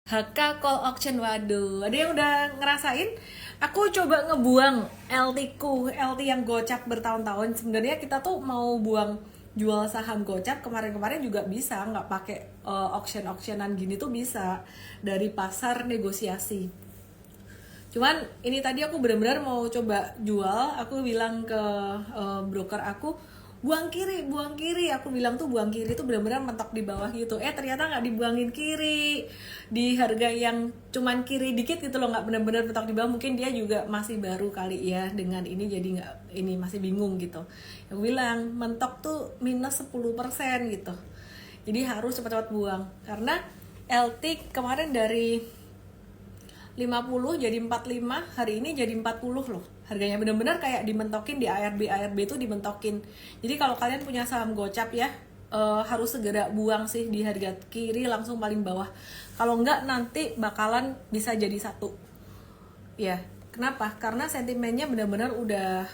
HK call auction, waduh, ada yang udah ngerasain? Aku coba ngebuang LT ku, LT yang gocap bertahun-tahun. Sebenarnya kita tuh mau buang jual saham gocap kemarin-kemarin juga bisa, nggak pakai auction-auctionan gini tuh bisa dari pasar negosiasi. Cuman ini tadi aku benar-benar mau coba jual, aku bilang ke broker aku, buang kiri, aku bilang tuh buang kiri tuh benar-benar mentok di bawah gitu. Ternyata nggak dibuangin kiri di harga yang cuman kiri dikit gitu loh, nggak benar-benar mentok di bawah. Mungkin dia juga masih baru kali ya dengan ini, jadi nggak, ini masih bingung gitu. Aku bilang mentok tuh minus 10% gitu, jadi harus cepat-cepat buang karena LT kemarin dari 50 jadi 45, hari ini jadi 40 loh. Harganya benar-benar kayak dimentokin di ARB itu dimentokin. Jadi kalau kalian punya saham gocap ya, harus segera buang sih di harga kiri langsung paling bawah. Kalau enggak nanti bakalan bisa jadi satu. Ya, kenapa? Karena sentimennya benar-benar udah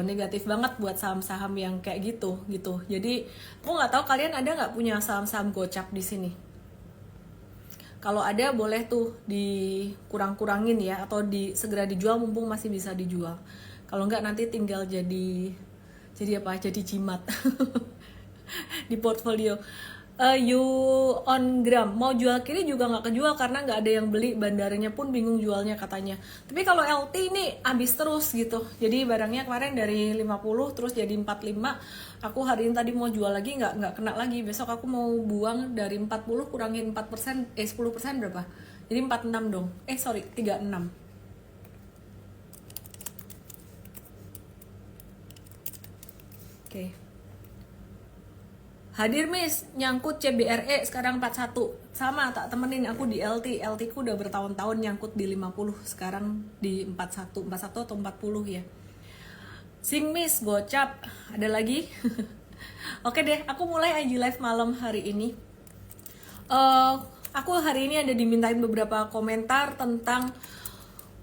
negatif banget buat saham-saham yang kayak gitu. Jadi, aku nggak tahu kalian ada nggak punya saham-saham gocap di sini. Kalau ada boleh tuh dikurang-kurangin ya, atau segera dijual mumpung masih bisa dijual. Kalau enggak nanti tinggal jadi apa? Jadi jimat di portfolio. You on gram mau jual kiri juga nggak kejual karena nggak ada yang beli, bandaranya pun bingung jualnya katanya. Tapi kalau LT ini habis terus gitu, jadi barangnya kemarin dari 50 terus jadi 45. Aku hari ini tadi mau jual lagi nggak kena lagi, besok aku mau buang dari 40 kurangin 4%, 10% berapa, jadi 46 dong, sorry 36. Oke. Hadir Miss, nyangkut CBRE sekarang 41. Sama, tak temenin aku di LT ku udah bertahun-tahun nyangkut di 50, sekarang di 41 atau 40 ya. Sing Miss, gocap, ada lagi? Oke deh, aku mulai IG live malam hari ini. Aku hari ini ada dimintain beberapa komentar tentang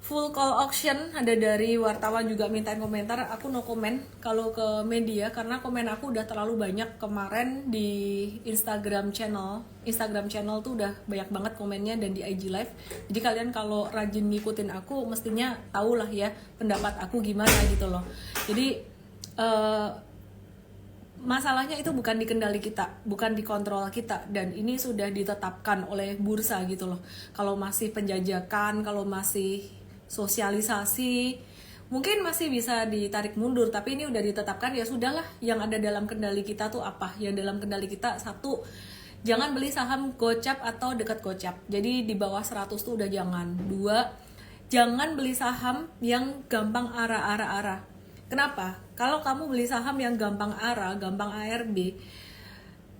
full call auction, ada dari wartawan juga mintain komentar. Aku no komen kalau ke media karena komen aku udah terlalu banyak kemarin di Instagram channel tuh udah banyak banget komennya, dan di IG live. Jadi kalian kalau rajin ngikutin aku mestinya tahu lah ya pendapat aku gimana gitu loh. Jadi masalahnya itu bukan di kendali kita, bukan di kontrol kita, dan ini sudah ditetapkan oleh bursa gitu loh. Kalau masih penjajakan, kalau masih sosialisasi, mungkin masih bisa ditarik mundur, tapi ini udah ditetapkan, ya sudahlah. Yang ada dalam kendali kita tuh apa? Yang dalam kendali kita, satu, jangan beli saham gocap atau dekat gocap, jadi di bawah 100 tuh udah jangan. Dua, jangan beli saham yang gampang arah. Kenapa? Kalau kamu beli saham yang gampang arah, gampang ARB,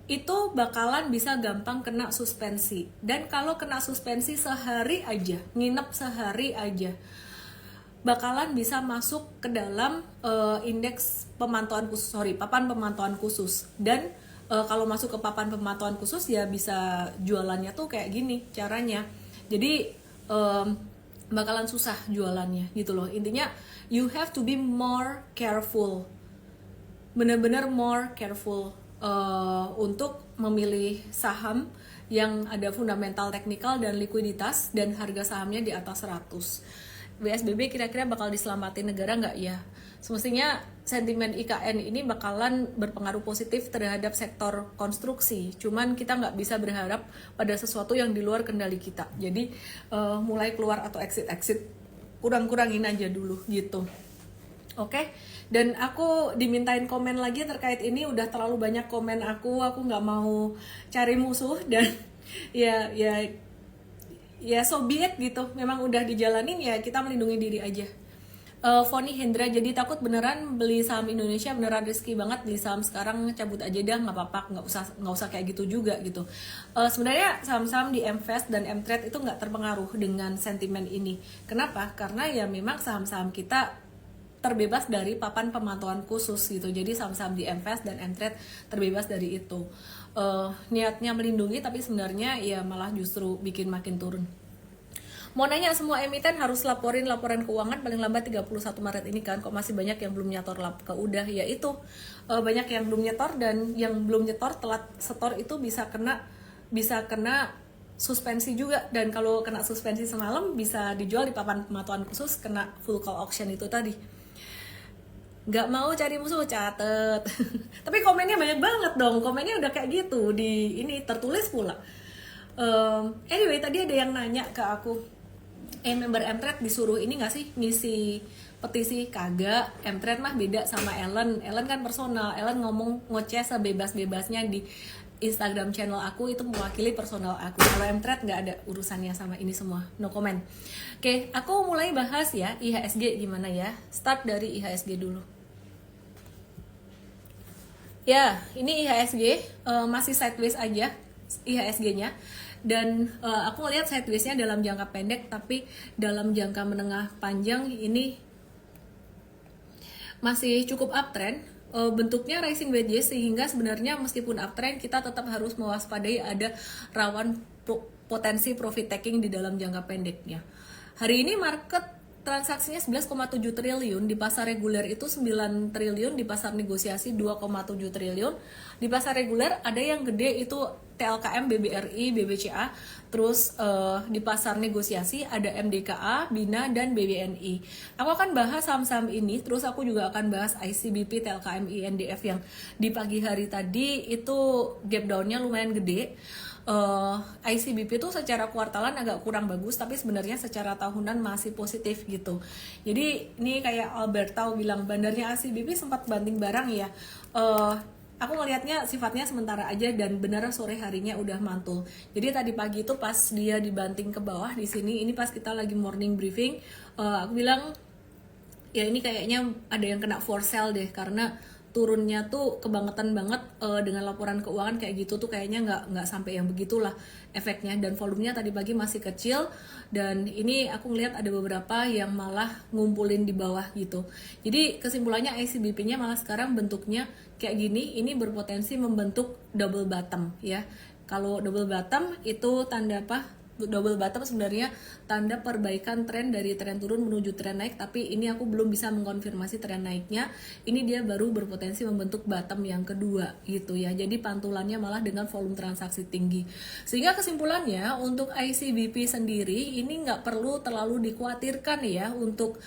itu bakalan bisa gampang kena suspensi. Dan kalau kena suspensi sehari aja, nginep sehari aja, bakalan bisa masuk ke dalam indeks pemantauan khusus, papan pemantauan khusus. Dan kalau masuk ke papan pemantauan khusus ya bisa jualannya tuh kayak gini caranya. Jadi bakalan susah jualannya gitu loh. Intinya you have to be more careful, benar-benar more careful untuk memilih saham yang ada fundamental teknikal dan likuiditas dan harga sahamnya di atas 100. BSBB kira-kira bakal diselamatin negara nggak ya? Semestinya sentimen IKN ini bakalan berpengaruh positif terhadap sektor konstruksi. Cuman kita nggak bisa berharap pada sesuatu yang di luar kendali kita. Jadi mulai keluar atau exit, kurang-kurangin aja dulu gitu. Oke, dan aku dimintain komen lagi terkait ini, udah terlalu banyak komen aku nggak mau cari musuh, dan ya so be it gitu, memang udah dijalanin ya kita melindungi diri aja. Foni Hendra, jadi takut beneran beli saham Indonesia, beneran risky banget beli saham sekarang, cabut aja dah, nggak apa-apa, nggak usah kayak gitu juga gitu. Sebenarnya saham-saham di MFAST dan MTrade itu nggak terpengaruh dengan sentimen ini. Kenapa? Karena ya memang saham-saham kita terbebas dari papan pemantauan khusus gitu. Jadi saham-saham di MFAST dan MTrade terbebas dari itu. Niatnya melindungi tapi sebenarnya ya malah justru bikin makin turun. Mau nanya, semua emiten harus laporin laporan keuangan paling lambat 31 Maret ini kan? Kok masih banyak yang belum nyetor udah ya itu. Banyak yang belum nyetor, dan yang belum nyetor telat setor itu bisa kena suspensi juga, dan kalau kena suspensi semalam bisa dijual di papan pemantauan khusus, kena full call auction itu tadi. Nggak mau cari musuh, catet. Tapi komennya banyak banget dong, komennya udah kayak gitu di ini tertulis pula. Anyway, tadi ada yang nanya ke aku, member Mtrade disuruh ini nggak sih ngisi petisi? Kagak, Mtrade mah beda sama Ellen kan personal. Ellen ngomong ngoceh sebebas-bebasnya di Instagram channel aku, itu mewakili personal aku. Kalau Mtrade nggak ada urusannya sama ini semua, no comment. Oke, aku mulai bahas ya IHSG gimana ya. Start dari IHSG dulu. Ya, ini IHSG masih sideways aja IHSG-nya. Dan aku ngelihat sideways-nya dalam jangka pendek, tapi dalam jangka menengah panjang ini masih cukup uptrend. Bentuknya rising wedges, sehingga sebenarnya meskipun uptrend kita tetap harus mewaspadai ada rawan potensi profit taking di dalam jangka pendeknya. Hari ini market transaksinya 11,7 triliun, di pasar reguler itu 9 triliun, di pasar negosiasi 2,7 triliun. Di pasar reguler ada yang gede itu TLKM, BBRI, BBCA, terus di pasar negosiasi ada MDKA, BINA, dan BBNI. Aku akan bahas saham-saham ini, terus aku juga akan bahas ICBP, TLKM, INDF yang di pagi hari tadi itu gap down-nya lumayan gede. ICBP itu secara kuartalan agak kurang bagus, tapi sebenarnya secara tahunan masih positif gitu. Jadi ini kayak Albert Tau bilang, bandarnya ICBP sempat banting barang ya. Aku ngelihatnya sifatnya sementara aja, dan benar sore harinya udah mantul. Jadi tadi pagi itu pas dia dibanting ke bawah di sini, ini pas kita lagi morning briefing, aku bilang ya ini kayaknya ada yang kena for sale deh, karena turunnya tuh kebangetan banget. Dengan laporan keuangan kayak gitu tuh kayaknya nggak sampai yang begitulah efeknya, dan volumenya tadi pagi masih kecil, dan ini aku ngelihat ada beberapa yang malah ngumpulin di bawah gitu. Jadi kesimpulannya ICBP-nya malah sekarang bentuknya kayak gini, ini berpotensi membentuk double bottom ya. Kalau double bottom itu tanda apa? Double bottom sebenarnya tanda perbaikan tren dari tren turun menuju tren naik, tapi ini aku belum bisa mengkonfirmasi tren naiknya. Ini dia baru berpotensi membentuk bottom yang kedua gitu ya. Jadi pantulannya malah dengan volume transaksi tinggi. Sehingga kesimpulannya untuk ICBP sendiri ini nggak perlu terlalu dikhawatirkan ya untuk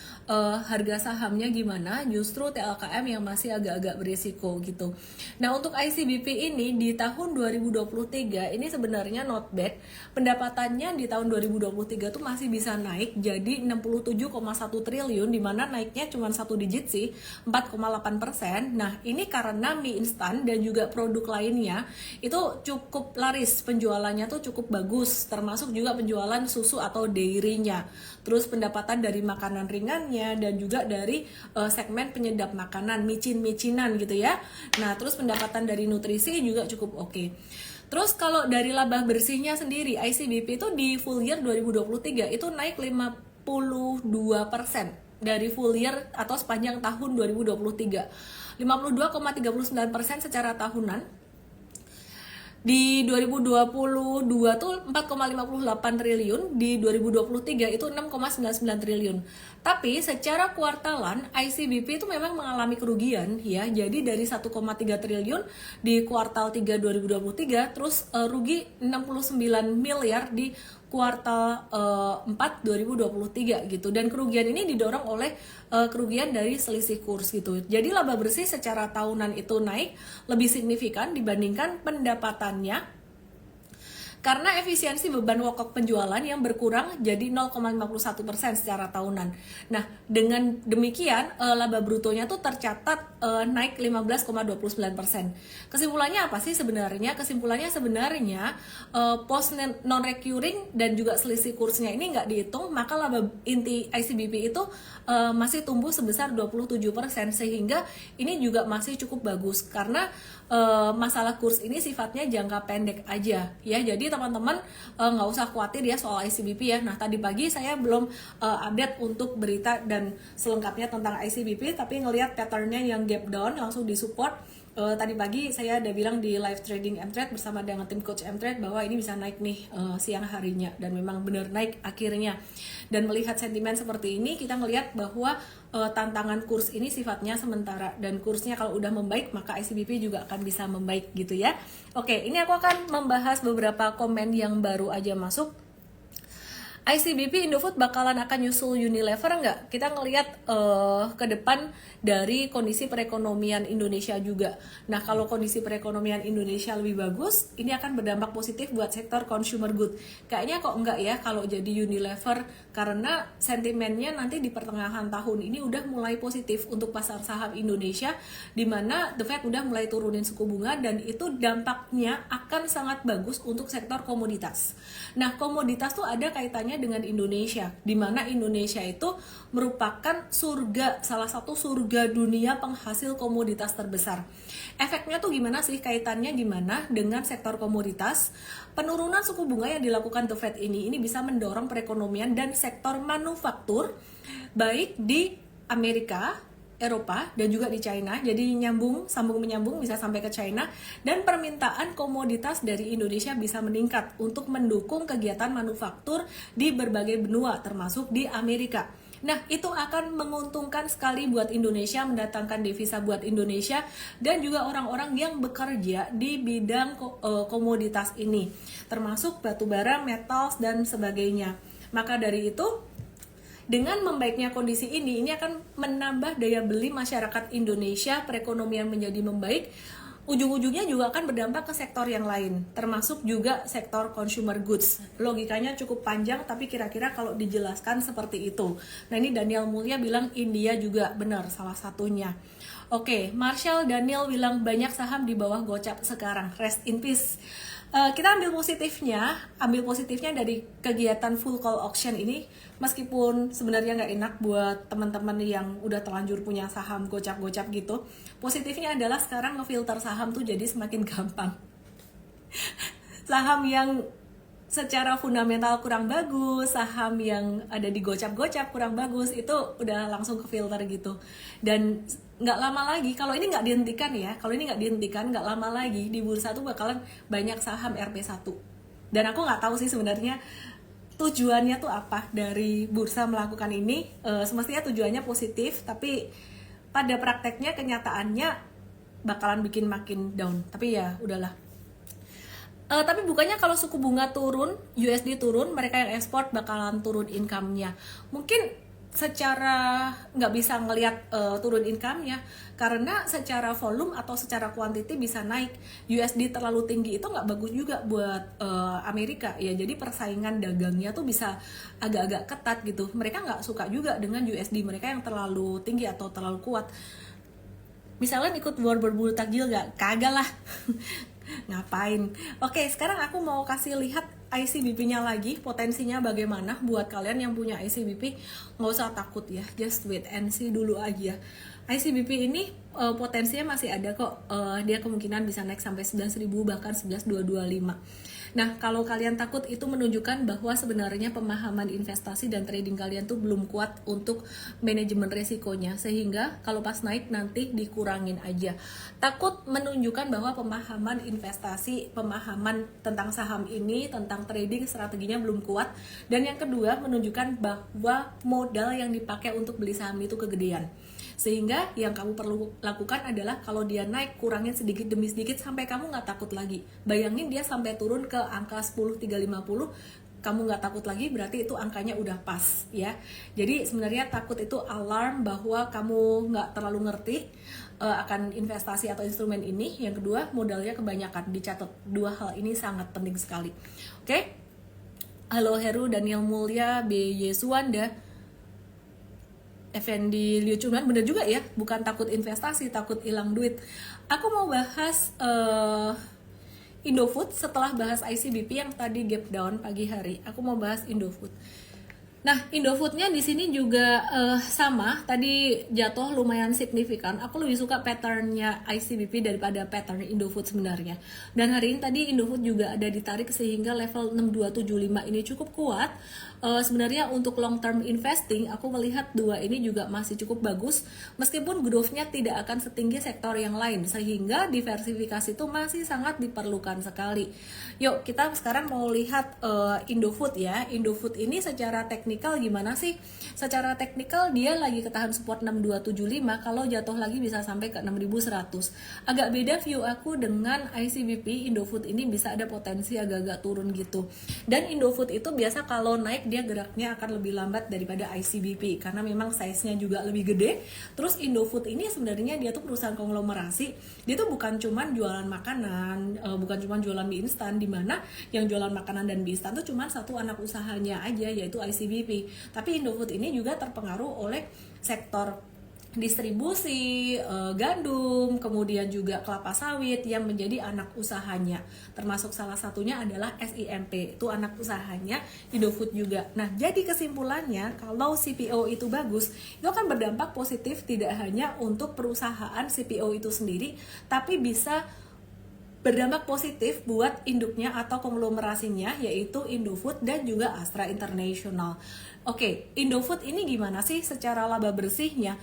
harga sahamnya gimana. Justru TLKM yang masih agak-agak berisiko gitu. Nah, untuk ICBP ini di tahun 2023 ini sebenarnya not bad. Pendapatannya di tahun 2023 tuh masih bisa naik jadi 67,1 triliun, dimana naiknya cuma satu digit sih, 4,8%. Nah, ini karena mie instan dan juga produk lainnya itu cukup laris, penjualannya tuh cukup bagus, termasuk juga penjualan susu atau dairy-nya. Terus pendapatan dari makanan ringannya dan juga dari segmen penyedap makanan, micin-micinan gitu ya. Nah, terus pendapatan dari nutrisi juga cukup oke. Terus kalau dari laba bersihnya sendiri, ICBP itu di full year 2023 itu naik 52% dari full year atau sepanjang tahun 2023. 52,39% secara tahunan. Di 2022 tuh 4,58 triliun, di 2023 itu 6,99 triliun. Tapi secara kuartalan ICBP itu memang mengalami kerugian ya. Jadi dari 1,3 triliun di kuartal 3 2023 terus rugi 69 miliar di kuartal 4 2023 gitu. Dan kerugian ini didorong oleh kerugian dari selisih kurs gitu. Jadi laba bersih secara tahunan itu naik lebih signifikan dibandingkan pendapatannya, karena efisiensi beban pokok penjualan yang berkurang jadi 0,51% secara tahunan. Nah, dengan demikian laba brutonya tuh tercatat naik 15,29%. Kesimpulannya apa sih sebenarnya? Kesimpulannya sebenarnya post non recurring dan juga selisih kursnya ini nggak dihitung, maka laba inti ICBP itu masih tumbuh sebesar 27%, sehingga ini juga masih cukup bagus karena masalah kurs ini sifatnya jangka pendek aja ya. Jadi teman-teman nggak usah khawatir ya soal ICBP ya. Nah, tadi pagi saya belum update untuk berita dan selengkapnya tentang ICBP, tapi ngelihat patternnya yang gap down langsung disupport Tadi pagi saya udah bilang di live trading Mtrade bersama dengan tim coach Mtrade bahwa ini bisa naik nih siang harinya, dan memang benar naik akhirnya. Dan melihat sentimen seperti ini, kita ngelihat bahwa tantangan kurs ini sifatnya sementara, dan kursnya kalau udah membaik maka ICBP juga akan bisa membaik gitu ya. Oke, ini aku akan membahas beberapa komen yang baru aja masuk. ICBP Indofood bakalan akan nyusul Unilever nggak? Kita ngelihat ke depan dari kondisi perekonomian Indonesia juga. Nah, kalau kondisi perekonomian Indonesia lebih bagus, ini akan berdampak positif buat sektor consumer good. Kayaknya kok enggak ya kalau jadi Unilever, karena sentimennya nanti di pertengahan tahun ini udah mulai positif untuk pasar saham Indonesia, di mana The Fed udah mulai turunin suku bunga, dan itu dampaknya akan sangat bagus untuk sektor komoditas. Nah, komoditas tuh ada kaitannya dengan Indonesia, di mana Indonesia itu merupakan surga, salah satu surga dunia penghasil komoditas terbesar. Efeknya tuh gimana sih, kaitannya gimana dengan sektor komoditas? Penurunan suku bunga yang dilakukan The Fed ini bisa mendorong perekonomian dan sektor manufaktur baik di Amerika, Eropa, dan juga di China. Jadi sambung menyambung bisa sampai ke China, dan permintaan komoditas dari Indonesia bisa meningkat untuk mendukung kegiatan manufaktur di berbagai benua termasuk di Amerika. Nah, itu akan menguntungkan sekali buat Indonesia, mendatangkan devisa buat Indonesia dan juga orang-orang yang bekerja di bidang komoditas ini, termasuk batubara, metals, dan sebagainya. Maka dari itu, dengan membaiknya kondisi ini akan menambah daya beli masyarakat Indonesia, perekonomian menjadi membaik, ujung-ujungnya juga akan berdampak ke sektor yang lain, termasuk juga sektor consumer goods. Logikanya cukup panjang, tapi kira-kira kalau dijelaskan seperti itu. Nah, ini Daniel Mulya bilang India juga benar salah satunya. Oke, Marshall Daniel bilang banyak saham di bawah gocap sekarang, rest in peace. Kita ambil positifnya dari kegiatan full call auction ini, meskipun sebenarnya nggak enak buat teman-teman yang udah terlanjur punya saham gocap-gocap gitu. Positifnya adalah sekarang ngefilter saham tuh jadi semakin gampang. Saham yang secara fundamental kurang bagus, saham yang ada di gocap-gocap kurang bagus, itu udah langsung ke filter gitu. Dan nggak lama lagi, kalau ini nggak dihentikan, nggak lama lagi di bursa tuh bakalan banyak saham RP1. Dan aku nggak tahu sih sebenarnya tujuannya tuh apa dari bursa melakukan ini. Semestinya tujuannya positif, tapi pada prakteknya, kenyataannya bakalan bikin makin down. Tapi ya udahlah. Tapi bukannya kalau suku bunga turun, USD turun, mereka yang ekspor bakalan turun income-nya. Mungkin secara nggak bisa ngelihat turun income-nya, karena secara volume atau secara kuantiti bisa naik. USD terlalu tinggi itu nggak bagus juga buat Amerika ya, jadi persaingan dagangnya tuh bisa agak-agak ketat gitu. Mereka nggak suka juga dengan USD mereka yang terlalu tinggi atau terlalu kuat. Misalnya ikut war berburu takjil nggak? Kagak lah. Ngapain? Oke, sekarang aku mau kasih lihat ICBP-nya lagi, potensinya bagaimana buat kalian yang punya ICBP. Nggak usah takut ya, just wait and see dulu aja. ICBP ini potensinya masih ada kok, dia kemungkinan bisa naik sampai 11.000 bahkan 11.225. Nah, kalau kalian takut, itu menunjukkan bahwa sebenarnya pemahaman investasi dan trading kalian tuh belum kuat untuk manajemen resikonya, sehingga kalau pas naik nanti dikurangin aja. Takut menunjukkan bahwa pemahaman investasi, pemahaman tentang saham ini, tentang trading strateginya belum kuat. Dan yang kedua, menunjukkan bahwa modal yang dipakai untuk beli saham itu kegedean. Sehingga yang kamu perlu lakukan adalah kalau dia naik, kurangin sedikit demi sedikit sampai kamu nggak takut lagi. Bayangin dia sampai turun ke angka 10.350, kamu nggak takut lagi, berarti itu angkanya udah pas ya. Jadi sebenarnya takut itu alarm bahwa kamu nggak terlalu ngerti akan investasi atau instrumen ini. Yang kedua, modalnya kebanyakan. Dicatat, dua hal ini sangat penting sekali. Oke? Halo Heru, Daniel Mulya, B.Y. Suwanda, Effendi Liu Cuman, bener juga ya, bukan takut investasi, takut hilang duit. Aku mau bahas Indofood setelah bahas ICBP yang tadi gap down pagi hari. Aku mau bahas Indofood. Nah, Indofood-nya di sini juga sama, tadi jatuh lumayan signifikan. Aku lebih suka pattern-nya ICBP daripada pattern Indofood sebenarnya. Dan hari ini tadi Indofood juga ada ditarik sehingga level 6275 ini cukup kuat. Sebenarnya untuk long term investing, aku melihat dua ini juga masih cukup bagus, meskipun growth-nya tidak akan setinggi sektor yang lain, sehingga diversifikasi itu masih sangat diperlukan sekali. Yuk, kita sekarang mau lihat Indofood ya. Indofood ini secara teknikal gimana sih? Secara teknikal dia lagi ketahan support 6275, kalau jatuh lagi bisa sampai ke 6100. Agak beda view aku dengan ICBP. Indofood ini bisa ada potensi agak-agak turun gitu. Dan Indofood itu biasa kalau naik dia geraknya akan lebih lambat daripada ICBP karena memang size-nya juga lebih gede. Terus Indofood ini sebenarnya dia tuh perusahaan konglomerasi. Dia tuh bukan cuman jualan makanan, bukan cuman jualan mie instan, di mana yang jualan makanan dan mie instan tuh cuman satu anak usahanya aja, yaitu ICBP. Tapi Indofood ini juga terpengaruh oleh sektor distribusi gandum, kemudian juga kelapa sawit yang menjadi anak usahanya. Termasuk salah satunya adalah SIMP, itu anak usahanya Indofood juga. Nah, jadi kesimpulannya kalau CPO itu bagus, itu akan berdampak positif tidak hanya untuk perusahaan CPO itu sendiri, tapi bisa berdampak positif buat induknya atau konglomerasinya, yaitu Indofood dan juga Astra International. Oke, Indofood ini gimana sih secara laba bersihnya?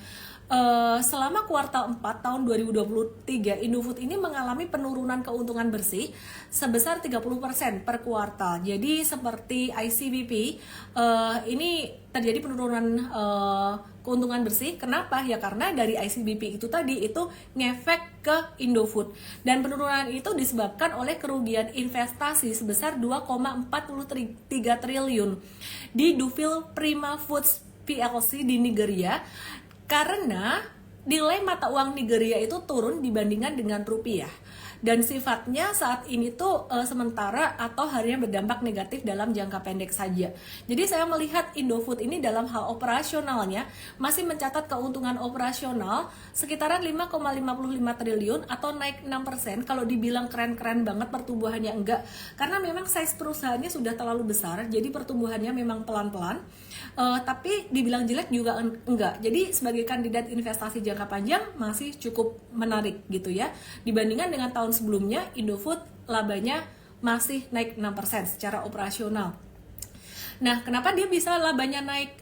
Selama kuartal 4 tahun 2023, Indofood ini mengalami penurunan keuntungan bersih sebesar 30% per kuartal. Jadi seperti ICBP, ini terjadi penurunan keuntungan bersih. Kenapa? Ya karena dari ICBP itu tadi itu ngefek ke Indofood. Dan penurunan itu disebabkan oleh kerugian investasi sebesar 2,43 triliun di Dufil Prima Foods PLC di Nigeria, karena nilai mata uang Nigeria itu turun dibandingkan dengan rupiah. Dan sifatnya saat ini tuh sementara atau harinya berdampak negatif dalam jangka pendek saja. Jadi saya melihat Indofood ini dalam hal operasionalnya masih mencatat keuntungan operasional sekitaran 5,55 triliun atau naik 6%. Kalau dibilang keren-keren banget pertumbuhannya enggak, karena memang size perusahaannya sudah terlalu besar, jadi pertumbuhannya memang pelan-pelan. Tapi dibilang jelek juga enggak. Jadi sebagai kandidat investasi jangka panjang masih cukup menarik gitu ya. Dibandingkan dengan tahun sebelumnya, Indofood labanya masih naik 6% secara operasional. Nah, kenapa dia bisa labanya naik?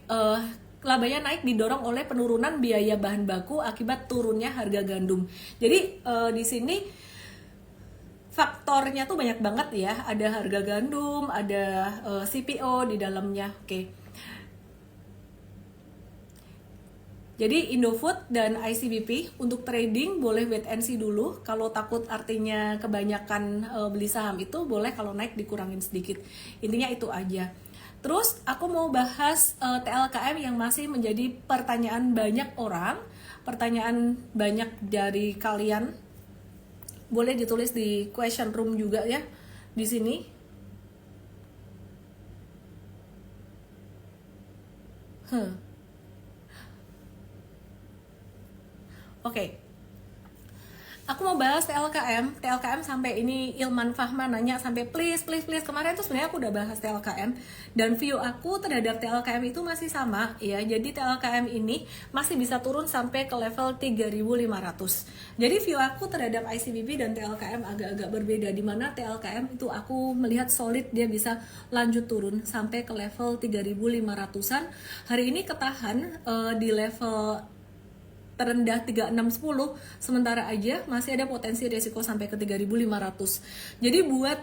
Labanya naik didorong oleh penurunan biaya bahan baku akibat turunnya harga gandum. Jadi di sini faktornya tuh banyak banget ya. Ada harga gandum, ada CPO di dalamnya. Oke. Jadi Indofood dan ICBP untuk trading boleh wait and see dulu. Kalau takut artinya kebanyakan beli saham itu, boleh kalau naik dikurangin sedikit. Intinya itu aja. Terus aku mau bahas TLKM yang masih menjadi pertanyaan banyak orang, pertanyaan banyak dari kalian. Boleh ditulis di question room juga ya di sini. Oke. Aku mau bahas TLKM sampai ini Ilman Fahman nanya sampai please. Kemarin tuh sebenarnya aku udah bahas TLKM dan view aku terhadap TLKM itu masih sama ya. Jadi TLKM ini masih bisa turun sampai ke level 3.500. Jadi view aku terhadap ICBP dan TLKM agak-agak berbeda, di mana TLKM itu aku melihat solid, dia bisa lanjut turun sampai ke level 3.500-an. Hari ini ketahan di level terendah 3610, sementara aja masih ada potensi resiko sampai ke 3500. Jadi buat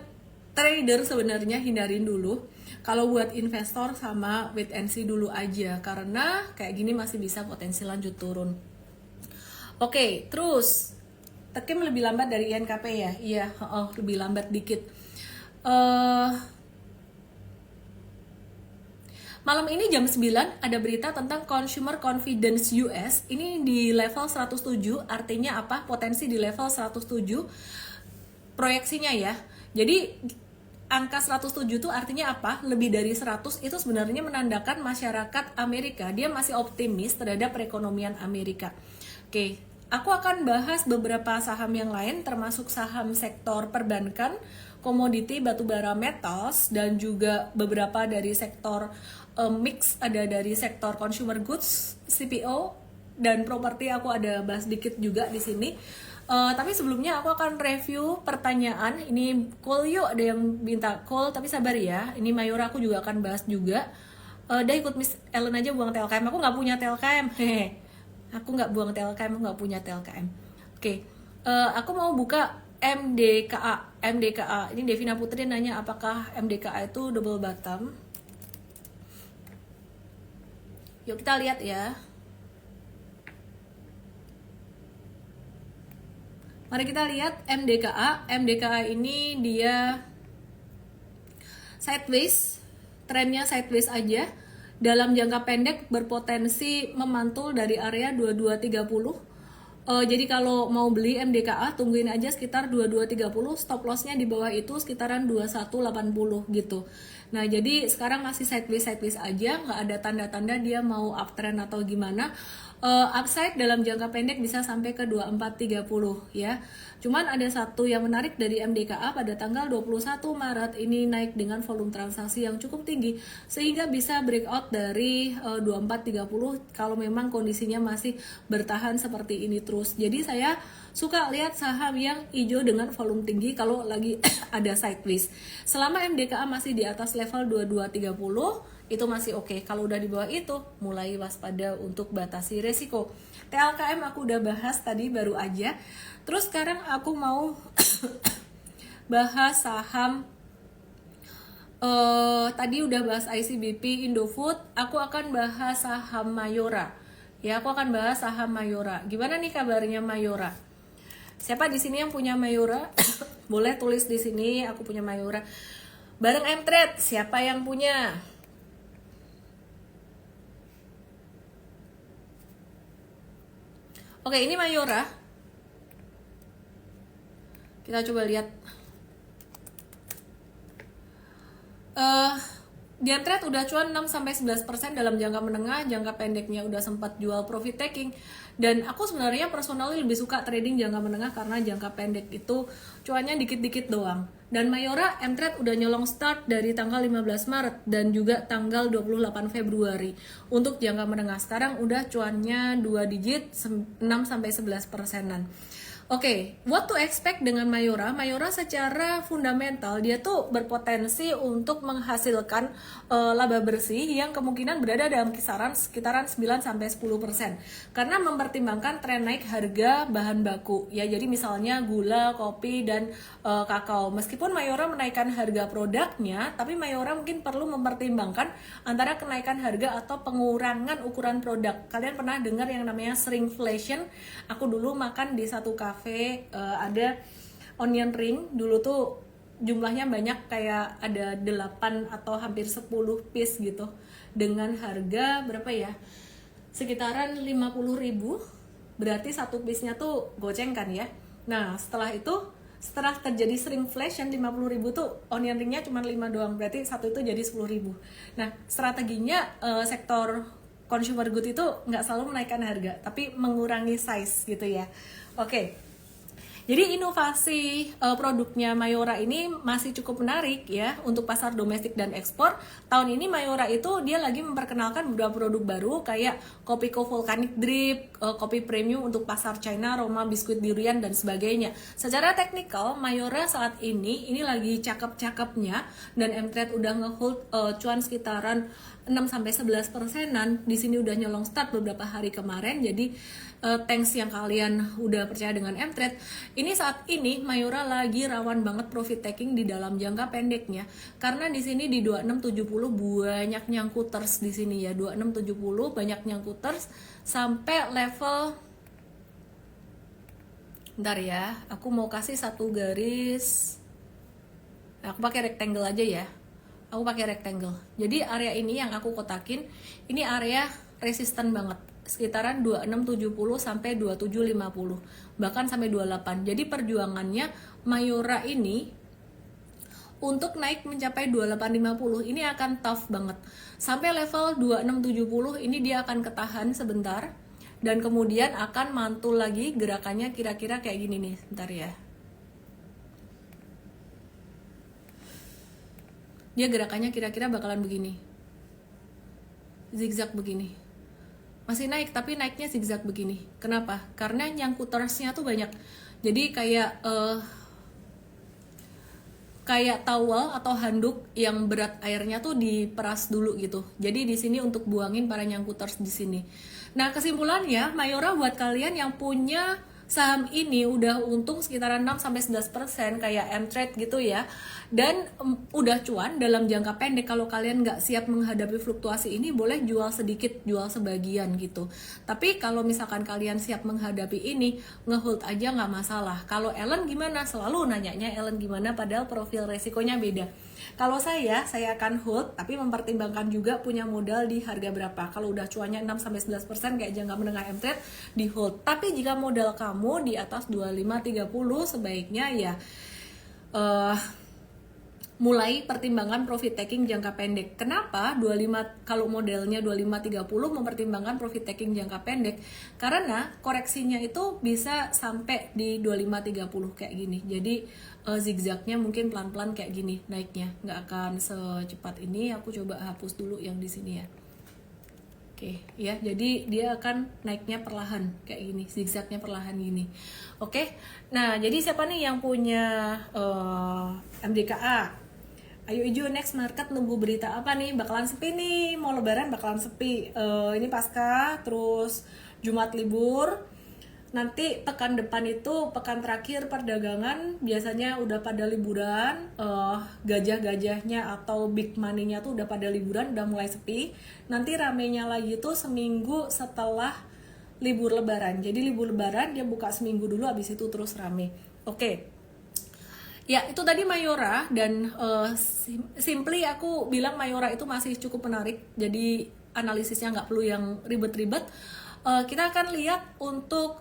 trader sebenarnya hindarin dulu. Kalau buat investor sama wait and see dulu aja, karena kayak gini masih bisa potensi lanjut turun. Oke, terus Tekim lebih lambat dari INKP ya? Iya, lebih lambat dikit. Malam ini jam 9 ada berita tentang Consumer Confidence US. Ini di level 107, artinya apa? Potensi di level 107 proyeksinya ya. Jadi angka 107 itu artinya apa? Lebih dari 100 itu sebenarnya menandakan masyarakat Amerika dia masih optimis terhadap perekonomian Amerika. Oke, aku akan bahas beberapa saham yang lain termasuk saham sektor perbankan, komoditi batubara metals dan juga beberapa dari sektor mix, ada dari sektor consumer goods, CPO dan properti. Aku ada bahas dikit juga di sini. Tapi sebelumnya aku akan review pertanyaan. Ini call yuk, ada yang minta call, tapi sabar ya. Ini Mayora aku juga akan bahas juga. Udah ikut Miss Ellen aja buang TLKM. Aku nggak punya TLKM. Hehe. Aku nggak buang TLKM, aku nggak punya TLKM. Oke. Aku mau buka MDKA. MDKA. Ini Devina Putri nanya apakah MDKA itu double bottom. Yuk kita lihat ya. Mari kita lihat MDKA. MDKA ini dia sideways, trennya sideways aja. Dalam jangka pendek berpotensi memantul dari area 2230. Jadi kalau mau beli MDKA tungguin aja sekitar 2230, stop lossnya di bawah itu sekitaran 2180 gitu. Nah jadi sekarang masih sideways aja, nggak ada tanda-tanda dia mau uptrend atau gimana. Upside dalam jangka pendek bisa sampai ke 2430 ya. Cuman ada satu yang menarik dari MDKA pada tanggal 21 Maret ini naik dengan volume transaksi yang cukup tinggi sehingga bisa breakout dari 2430 kalau memang kondisinya masih bertahan seperti ini terus. Jadi saya suka lihat saham yang hijau dengan volume tinggi kalau lagi ada sideways. Selama MDKA masih di atas level 2230 itu masih oke. Kalau udah di bawah itu mulai waspada untuk batasi resiko. TLKM aku udah bahas tadi baru aja. Terus sekarang aku mau bahas saham. Tadi udah bahas ICBP, Indofood. Aku akan bahas saham Mayora. Ya, aku akan bahas saham Mayora. Gimana nih kabarnya Mayora? Siapa di sini yang punya Mayora? Boleh tulis di sini aku punya Mayora. Bareng M-Trade, siapa yang punya? Oke, ini Mayora. Kita coba lihat. Di trade udah cuan 6-11% dalam jangka menengah, jangka pendeknya udah sempat jual profit taking. Dan aku sebenarnya personally lebih suka trading jangka menengah karena jangka pendek itu cuannya dikit-dikit doang. Dan Mayora M-Trade udah nyolong start dari tanggal 15 Maret dan juga tanggal 28 Februari. Untuk jangka menengah sekarang udah cuannya 2 digit 6-11%-an. Oke, what to expect dengan Mayora? Mayora secara fundamental dia tuh berpotensi untuk menghasilkan laba bersih yang kemungkinan berada dalam kisaran sekitaran 9-10% karena mempertimbangkan tren naik harga bahan baku. Ya, jadi misalnya gula, kopi dan kakao. Meskipun Mayora menaikkan harga produknya, tapi Mayora mungkin perlu mempertimbangkan antara kenaikan harga atau pengurangan ukuran produk. Kalian pernah dengar yang namanya shrinkflation? Aku dulu makan di satu cafe ada onion ring, dulu tuh jumlahnya banyak, kayak ada 8 atau hampir 10 piece gitu dengan harga berapa ya, sekitaran 50.000, berarti satu piece nya tuh goceng kan ya. Nah setelah itu, setelah terjadi shrinkflation 50.000 tuh onion ringnya cuma 5 doang, berarti satu itu jadi 10.000. Nah strateginya sektor consumer good itu nggak selalu menaikkan harga tapi mengurangi size gitu ya. Oke. Jadi inovasi produknya Mayora ini masih cukup menarik ya untuk pasar domestik dan ekspor. Tahun ini Mayora itu dia lagi memperkenalkan beberapa produk baru kayak Kopiko Volcanic Drip, kopi premium untuk pasar China, Roma, biskuit durian dan sebagainya. Secara teknikal Mayora saat ini lagi cakep-cakepnya dan M-Trade udah ngehold cuan sekitaran 6-11%-an. Di sini udah nyolong start beberapa hari kemarin. Jadi thanks yang kalian udah percaya dengan M-Trade. Ini saat ini Mayora lagi rawan banget profit taking di dalam jangka pendeknya. Karena di sini di 2670 banyak nyangkuters di sini ya. 2670 banyak nyangkuters sampai level, bentar ya, aku mau kasih satu garis. Aku pakai rectangle aja ya. Aku pakai rectangle. Jadi area ini yang aku kotakin, ini area resisten banget. Sekitaran 2670 sampai 2750. Bahkan sampai 28. Jadi perjuangannya Mayora ini untuk naik mencapai 2850 ini akan tough banget. Sampai level 2670 ini dia akan ketahan sebentar. Dan kemudian akan mantul lagi gerakannya kira-kira kayak gini nih. Bentar ya. dia gerakannya kira-kira bakalan begini, zigzag begini. Masih naik tapi naiknya zigzag begini. Kenapa? Karena nyangkutersnya tuh banyak. Jadi kayak towel atau handuk yang berat airnya tuh diperas dulu gitu. Jadi di sini untuk buangin para nyangkuters di sini. Nah, kesimpulannya Mayora buat kalian yang punya saham ini udah untung sekitaran 6-11% kayak M-Trade gitu ya. Dan udah cuan dalam jangka pendek. Kalau kalian nggak siap menghadapi fluktuasi ini, boleh jual sedikit, jual sebagian gitu. Tapi kalau misalkan kalian siap menghadapi ini, ngehold aja nggak masalah. Kalau Ellen gimana? Selalu nanyanya Ellen gimana, padahal profil resikonya beda. Kalau saya akan hold, tapi mempertimbangkan juga punya modal di harga berapa. Kalau udah cuannya 6-11% kayak jangka menengah M-Trade, di hold. Tapi jika modal kamu di atas 25-30, sebaiknya ya mulai pertimbangan profit taking jangka pendek. Kenapa 25 kalau modelnya 25-30 mempertimbangkan profit taking jangka pendek? Karena koreksinya itu bisa sampai di 25-30 kayak gini. Jadi zigzagnya mungkin pelan-pelan kayak gini naiknya, nggak akan secepat ini. Aku coba hapus dulu yang di sini ya. Oke, ya, jadi dia akan naiknya perlahan kayak gini, zigzagnya perlahan gini. Oke, nah jadi siapa nih yang punya MDKA? Ayo Ijo, next market nunggu berita apa nih? Bakalan sepi nih, mau lebaran bakalan sepi. Ini pasca, terus Jumat libur. Nanti pekan depan itu, pekan terakhir perdagangan biasanya udah pada liburan. Gajah-gajahnya atau big money-nya tuh udah pada liburan, udah mulai sepi. Nanti ramenya lagi tuh seminggu setelah libur lebaran. Jadi libur lebaran dia buka seminggu dulu, habis itu terus rame. Oke. Ya, itu tadi Mayora, dan simply aku bilang Mayora itu masih cukup menarik. Jadi analisisnya nggak perlu yang ribet-ribet. Kita akan lihat untuk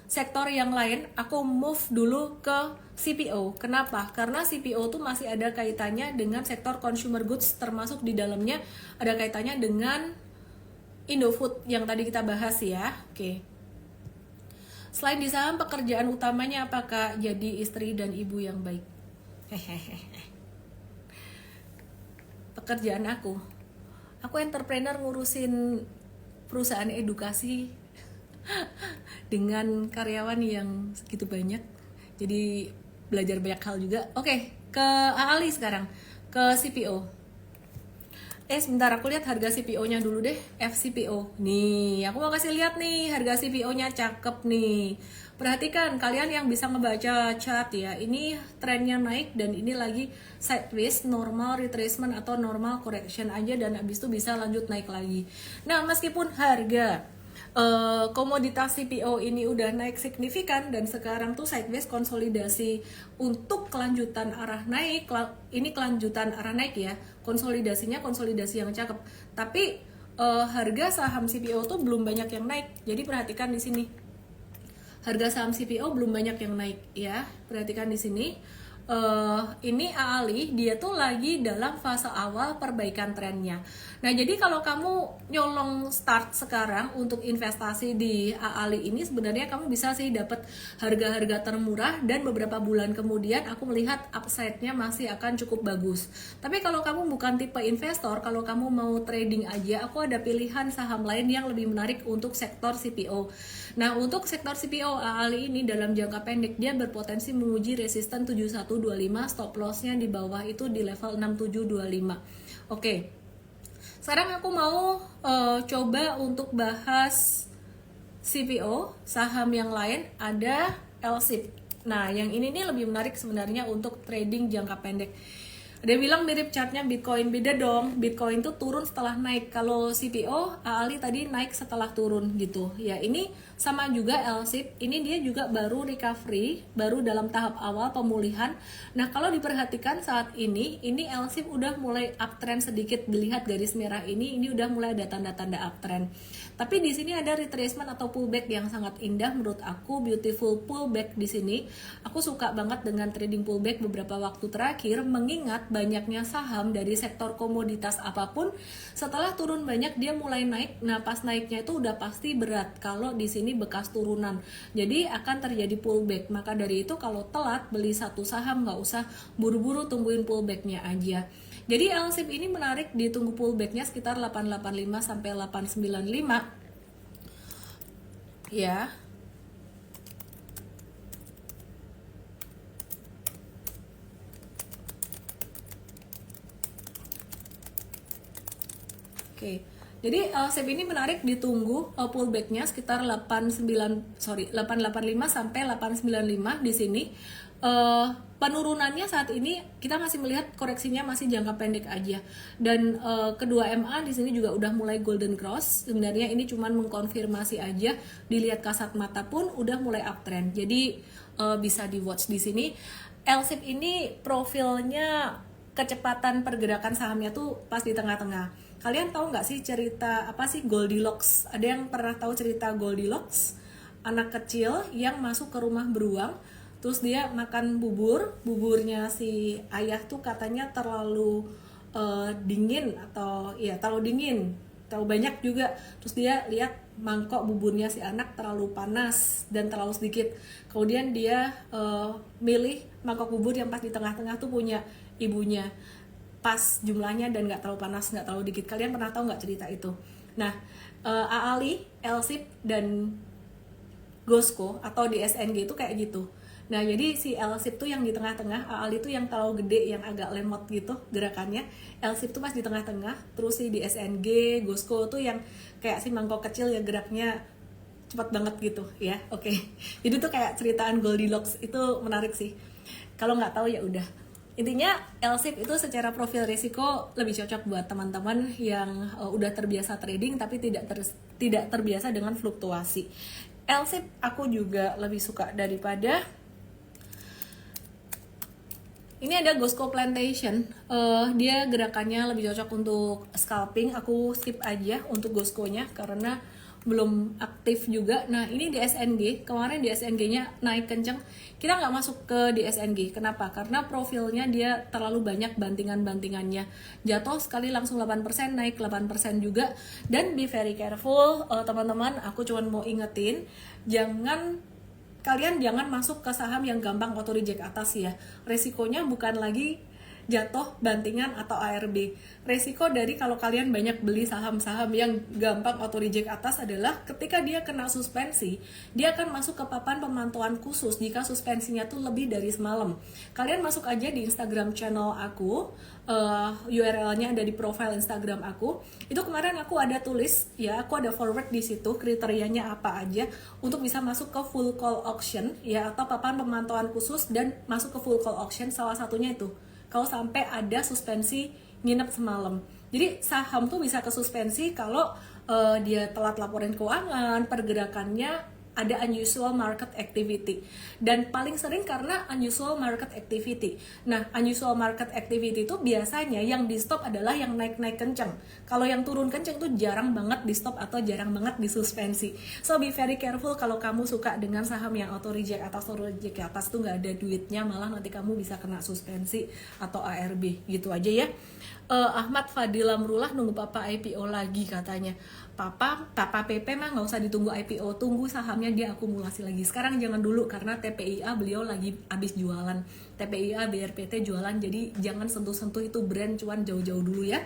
sektor yang lain. Aku move dulu ke CPO. Kenapa? Karena CPO tuh masih ada kaitannya dengan sektor consumer goods, termasuk di dalamnya ada kaitannya dengan Indofood yang tadi kita bahas ya. Oke. Selain di saham, pekerjaan utamanya apakah? Jadi istri dan ibu yang baik. Pekerjaan aku entrepreneur ngurusin perusahaan edukasi dengan karyawan yang segitu banyak. Jadi belajar banyak hal juga. Oke, ke Ali sekarang, ke CPO. Sebentar, aku lihat harga CPO-nya dulu deh, FCPO. Nih, aku mau kasih lihat nih, harga CPO-nya cakep nih. Perhatikan, kalian yang bisa ngebaca chart ya, ini trennya naik dan ini lagi sideways, normal retracement atau normal correction aja, dan abis itu bisa lanjut naik lagi. Nah, meskipun harga komoditas CPO ini udah naik signifikan dan sekarang tuh sideways konsolidasi untuk kelanjutan arah naik. Ini kelanjutan arah naik ya, konsolidasinya konsolidasi yang cakep. Tapi harga saham CPO tuh belum banyak yang naik. Jadi perhatikan di sini, harga saham CPO belum banyak yang naik ya. Perhatikan di sini. Ini Ali, dia tuh lagi dalam fase awal perbaikan trennya. Nah, jadi kalau kamu nyolong start sekarang untuk investasi di Ali ini, sebenarnya kamu bisa sih dapat harga-harga termurah, dan beberapa bulan kemudian aku melihat upside-nya masih akan cukup bagus. Tapi kalau kamu bukan tipe investor, kalau kamu mau trading aja, aku ada pilihan saham lain yang lebih menarik untuk sektor CPO. Nah, untuk sektor CPO Ali ini dalam jangka pendek dia berpotensi menguji resisten 7125, stop loss-nya di bawah itu di level 6725. Oke. Sekarang aku mau coba untuk bahas CPO, saham yang lain, ada LSIP. Nah, yang ini nih lebih menarik sebenarnya untuk trading jangka pendek. Dia bilang mirip chartnya Bitcoin, beda dong. Bitcoin tuh turun setelah naik. Kalau CPO, Ali tadi naik setelah turun gitu. Ya, ini sama juga LSIP. Ini dia juga baru recovery, baru dalam tahap awal pemulihan. Nah, kalau diperhatikan saat ini LSIP udah mulai uptrend sedikit. Dilihat garis merah ini udah mulai ada tanda-tanda uptrend. Tapi di sini ada retracement atau pullback yang sangat indah menurut aku, beautiful pullback di sini. Aku suka banget dengan trading pullback beberapa waktu terakhir, mengingat banyaknya saham dari sektor komoditas apapun setelah turun banyak dia mulai naik. Nah, pas naiknya itu udah pasti berat. Kalau di sini ini bekas turunan, jadi akan terjadi pullback. Maka dari itu kalau telat beli satu saham nggak usah buru-buru, tungguin pullbacknya aja. Jadi LSIP ini menarik, ditunggu pullbacknya sekitar 885 sampai 895 ya. Oke, jadi LSIP ini menarik, ditunggu pullbacknya sekitar 885 sampai 895 di sini. Penurunannya saat ini kita masih melihat koreksinya masih jangka pendek aja, dan kedua MA di sini juga udah mulai golden cross. Sebenarnya ini cuman mengkonfirmasi aja, dilihat kasat mata pun udah mulai uptrend, jadi bisa di watch di sini. LSIP ini profilnya kecepatan pergerakan sahamnya tuh pas di tengah-tengah. Kalian tahu nggak sih cerita apa sih Goldilocks? Ada yang pernah tahu cerita Goldilocks? Anak kecil yang masuk ke rumah beruang, terus dia makan buburnya si ayah tuh katanya terlalu dingin, atau ya terlalu dingin, terlalu banyak juga. Terus dia lihat mangkok buburnya si anak terlalu panas dan terlalu sedikit. Kemudian dia milih mangkok bubur yang pas di tengah-tengah tuh punya ibunya, pas jumlahnya dan nggak terlalu panas, nggak terlalu dikit. Kalian pernah tahu nggak cerita itu? Nah, AALI, LSIP, dan Gosco atau di SNG itu kayak gitu. Nah, jadi si LSIP tuh yang di tengah-tengah, AALI tuh yang terlalu gede, yang agak lemot gitu gerakannya. LSIP tuh pas di tengah-tengah, terus si di SNG, Gosco tuh yang kayak si mangkok kecil ya, geraknya cepat banget gitu ya. Oke. Jadi tuh kayak ceritaan Goldilocks, itu menarik sih. Kalau nggak tahu ya udah. Intinya LSIP itu secara profil risiko lebih cocok buat teman-teman yang udah terbiasa trading tapi tidak terbiasa dengan fluktuasi. LSIP aku juga lebih suka daripada ini. Ada Gosco Plantation, dia gerakannya lebih cocok untuk scalping. Aku skip aja untuk Gosco-nya karena belum aktif juga. Nah, ini di SNG, kemarin di SNG-nya naik kenceng, kita nggak masuk ke di SNG. Kenapa? Karena profilnya dia terlalu banyak bantingannya. Jatuh sekali langsung 8%, naik 8% juga. Dan be very careful, teman-teman, aku cuma mau ingetin, kalian jangan masuk ke saham yang gampang auto reject atas ya. Resikonya bukan lagi jatuh, bantingan, atau ARB. Resiko dari kalau kalian banyak beli saham-saham yang gampang auto reject atas adalah ketika dia kena suspensi, dia akan masuk ke papan pemantauan khusus jika suspensinya tuh lebih dari semalam. Kalian masuk aja di Instagram channel aku, URL-nya ada di profile Instagram aku. Itu kemarin aku ada tulis ya, aku ada forward di situ kriterianya apa aja untuk bisa masuk ke full call auction ya, atau papan pemantauan khusus dan masuk ke full call auction. Salah satunya itu kalau sampai ada suspensi nginep semalam. Jadi saham tuh bisa kesuspensi kalau dia telat laporan keuangan, pergerakannya ada unusual market activity. Dan paling sering karena unusual market activity. Nah, unusual market activity itu biasanya yang di stop adalah yang naik-naik kenceng. Kalau yang turun kenceng tuh jarang banget di stop atau jarang banget disuspensi. So be very careful kalau kamu suka dengan saham yang auto reject atas, auto reject atas tuh nggak ada duitnya, malah nanti kamu bisa kena suspensi atau ARB. Gitu aja ya. Ahmad Fadil Amrullah nunggu papa IPO lagi katanya. Papa PP mah nggak usah ditunggu IPO, tunggu sahamnya dia akumulasi lagi. Sekarang jangan dulu karena TPIA beliau lagi habis jualan. TPIA BRPT jualan, jadi jangan sentuh-sentuh itu brand cuan jauh-jauh dulu ya.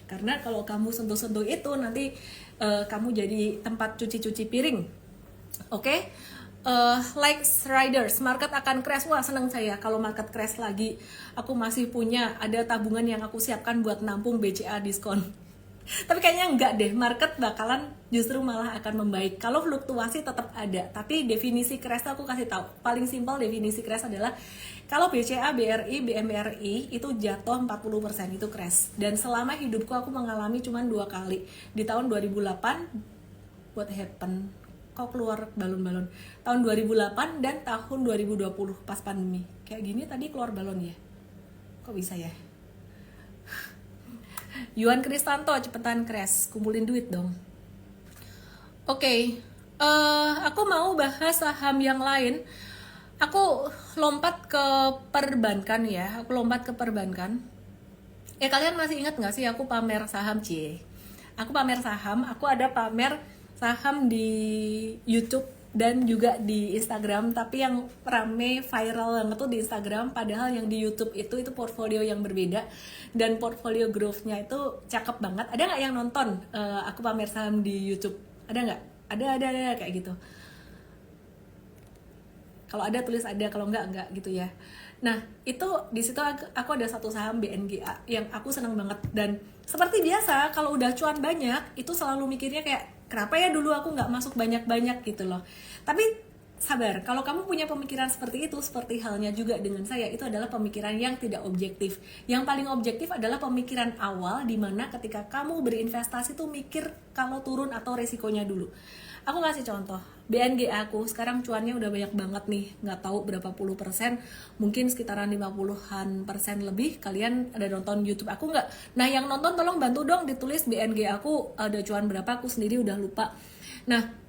Karena kalau kamu sentuh-sentuh itu nanti kamu jadi tempat cuci-cuci piring. Oke? Like riders, market akan crash. Wah, senang saya kalau market crash lagi. Aku masih punya ada tabungan yang aku siapkan buat nampung BCA diskon. Tapi kayaknya enggak deh, market bakalan justru malah akan membaik. Kalau fluktuasi tetap ada, tapi definisi crash aku kasih tahu. Paling simpel definisi crash adalah kalau BCA, BRI, BMRI itu jatuh 40% itu crash. Dan selama hidupku aku mengalami cuma 2 kali. Di tahun 2008 what happened? Kok keluar balon-balon? Tahun 2008 dan tahun 2020 pas pandemi. Kayak gini tadi keluar balon ya? Kok bisa ya? Yuan Kristanto, cepetan crash, kumpulin duit dong. Oke, aku mau bahas saham yang lain. Aku lompat ke perbankan ya, kalian masih ingat nggak sih aku pamer saham Aku pamer saham, aku ada pamer saham di YouTube dan juga di Instagram, tapi yang rame viral banget tuh di Instagram, padahal yang di YouTube itu portfolio yang berbeda dan portfolio growth-nya itu cakep banget. Ada nggak yang nonton aku pamer saham di YouTube? Ada nggak? Ada kayak gitu. Kalau ada tulis ada, kalau enggak gitu ya. Nah, itu di situ aku ada satu saham BNGA yang aku seneng banget, dan seperti biasa kalau udah cuan banyak itu selalu mikirnya kayak kenapa ya dulu aku nggak masuk banyak-banyak gitu loh. Tapi sabar, kalau kamu punya pemikiran seperti itu, seperti halnya juga dengan saya, itu adalah pemikiran yang tidak objektif. Yang paling objektif adalah pemikiran awal, dimana ketika kamu berinvestasi tuh mikir kalau turun atau resikonya dulu. Aku kasih contoh, BNG aku sekarang cuannya udah banyak banget nih, nggak tahu berapa puluh persen, mungkin sekitaran 50-an persen lebih. Kalian ada nonton YouTube aku nggak? Nah, yang nonton tolong bantu dong ditulis BNG aku ada cuan berapa, aku sendiri udah lupa. Nah,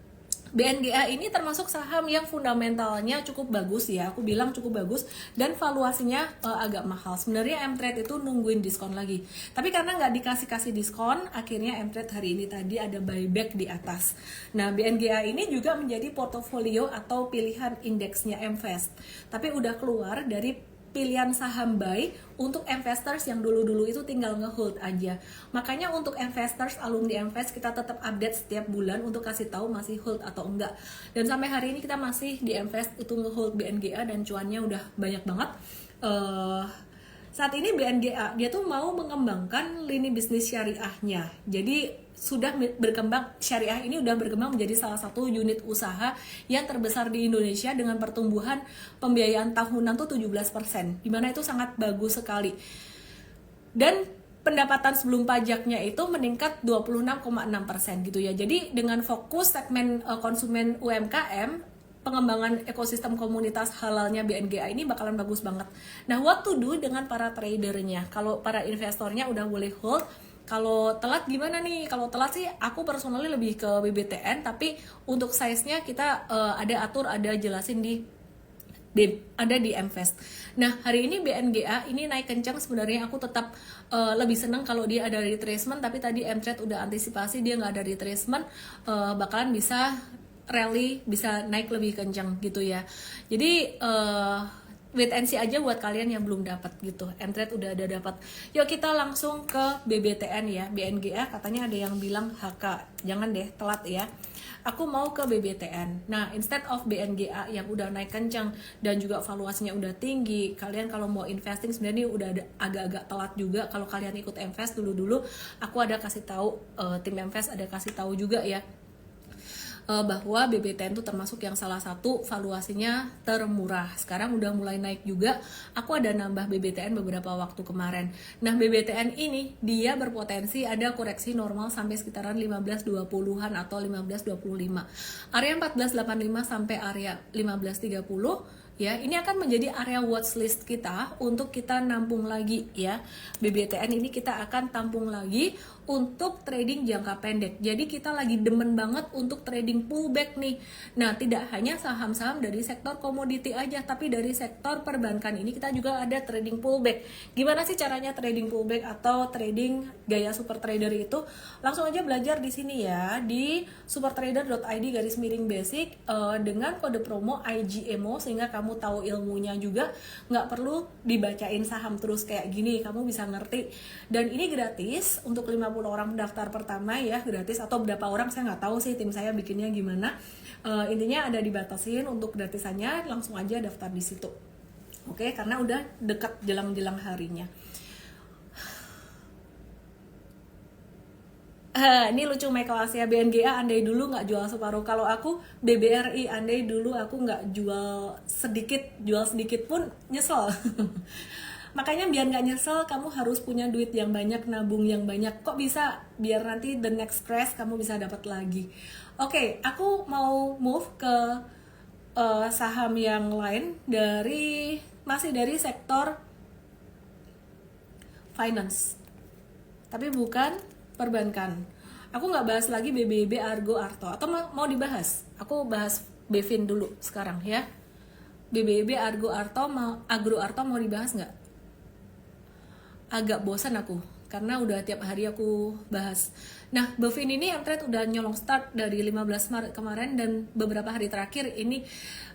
BNGA ini termasuk saham yang fundamentalnya cukup bagus ya, aku bilang cukup bagus, dan valuasinya agak mahal. Sebenarnya M-Trade itu nungguin diskon lagi, tapi karena nggak dikasih diskon, akhirnya M-Trade hari ini tadi ada buyback di atas. Nah, BNGA ini juga menjadi portofolio atau pilihan indeksnya MVest, tapi udah keluar dari pilihan saham buy untuk investors yang dulu-dulu itu tinggal ngehold aja. Makanya untuk investors alumni Invest kita tetap update setiap bulan untuk kasih tahu masih hold atau enggak. Dan sampai hari ini kita masih di Invest itu ngehold BNGA dan cuannya udah banyak banget. Saat ini BNGA dia tuh mau mengembangkan lini bisnis syariahnya. Jadi sudah berkembang, syariah ini udah berkembang menjadi salah satu unit usaha yang terbesar di Indonesia dengan pertumbuhan pembiayaan tahunan tuh 17%, dimana itu sangat bagus sekali. Dan pendapatan sebelum pajaknya itu meningkat 26,6% gitu ya. Jadi dengan fokus segmen konsumen UMKM, pengembangan ekosistem komunitas halalnya BNGA ini bakalan bagus banget. Nah, what to do dengan para tradernya? Kalau para investornya udah boleh hold, kalau telat gimana nih? Kalau telat sih aku personally lebih ke BBTN, tapi untuk size-nya kita ada jelasin ada di Mvest. Nah, hari ini BNGA ini naik kencang, sebenarnya aku tetap lebih seneng kalau dia ada retracement, tapi tadi M-Trade udah antisipasi dia nggak ada retracement, bakalan bisa rally, bisa naik lebih kencang gitu ya. Jadi wait and see aja buat kalian yang belum dapat gitu. M-Trade udah ada dapat. Yuk kita langsung ke BBTN ya. BNGA katanya ada yang bilang HK. Jangan deh telat ya. Aku mau ke BBTN. Nah, instead of BNGA yang udah naik kencang dan juga valuasinya udah tinggi, kalian kalau mau investing sebenarnya udah agak-agak telat juga. Kalau kalian ikut Invest dulu-dulu, aku ada kasih tahu, tim Invest ada kasih tahu juga ya, bahwa BBTN itu termasuk yang salah satu valuasinya termurah. Sekarang udah mulai naik juga. Aku ada nambah BBTN beberapa waktu kemarin. Nah, BBTN ini dia berpotensi ada koreksi normal sampai sekitaran 15.20-an atau 15.25. Area 14.85 sampai area 15.30 ya, ini akan menjadi area watchlist kita untuk kita nampung lagi ya. BBTN ini kita akan tampung lagi untuk trading jangka pendek. Jadi kita lagi demen banget untuk trading pullback nih. Nah, tidak hanya saham-saham dari sektor komoditi aja, tapi dari sektor perbankan ini kita juga ada trading pullback. Gimana sih caranya trading pullback atau trading gaya super trader itu? Langsung aja belajar di sini ya, di supertrader.id/basic dengan kode promo IGEMO, sehingga kamu tahu ilmunya juga, nggak perlu dibacain saham terus kayak gini, kamu bisa ngerti. Dan ini gratis untuk 50 orang pendaftar pertama ya, gratis, atau berapa orang saya nggak tahu sih, tim saya bikinnya gimana. Intinya ada dibatasin untuk gratisannya, langsung aja daftar di situ. Oke, karena udah dekat jelang-jelang harinya. Ini lucu Michael Asia, BNGA andai dulu nggak jual separuh. Kalau aku BBRI andai dulu aku nggak jual sedikit pun nyesel. Makanya biar nggak nyesel, kamu harus punya duit yang banyak, nabung yang banyak. Kok bisa? Biar nanti the next crash kamu bisa dapat lagi. Oke, aku mau move ke saham yang lain masih dari sektor finance, tapi bukan perbankan. Aku nggak bahas lagi BBB, Argo, Arto, atau mau dibahas? Aku bahas Bevin dulu sekarang ya. BBB, Argo, Arto mau dibahas nggak? Agak bosan aku karena udah tiap hari aku bahas. Nah, Bovin ini Mtrade udah nyolong start dari 15 Maret kemarin, dan beberapa hari terakhir ini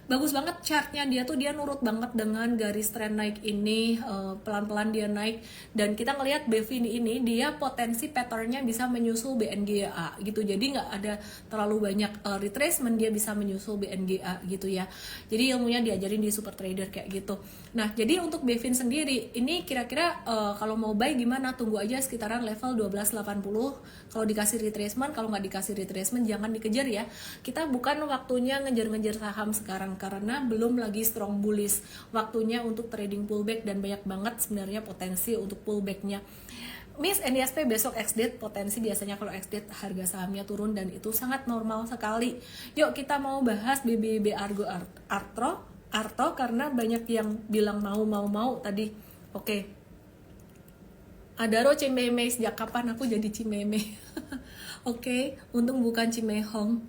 bagus banget chartnya. Dia nurut banget dengan garis tren naik ini, pelan-pelan dia naik, dan kita ngelihat Bovin ini dia potensi patternnya bisa menyusul BNGA gitu. Jadi nggak ada terlalu banyak retracement, dia bisa menyusul BNGA gitu ya. Jadi ilmunya diajarin di Super Trader kayak gitu. Nah, jadi untuk Bovin sendiri ini kira-kira kalau mau buy gimana? Tunggu aja sekitaran level 1280. Kalau dikasih retracement, kalau nggak dikasih retracement jangan dikejar ya. Kita bukan waktunya ngejar-ngejar saham sekarang karena belum lagi strong bullish. Waktunya untuk trading pullback, dan banyak banget sebenarnya potensi untuk pullbacknya. Miss NISP besok ex-date, potensi biasanya kalau ex-date harga sahamnya turun, dan itu sangat normal sekali. Yuk kita mau bahas BBB Argo Arto karena banyak yang bilang mau tadi. Oke. Adaro Cimeme, sejak kapan aku jadi Cimeme? Oke, untung bukan Cimehong.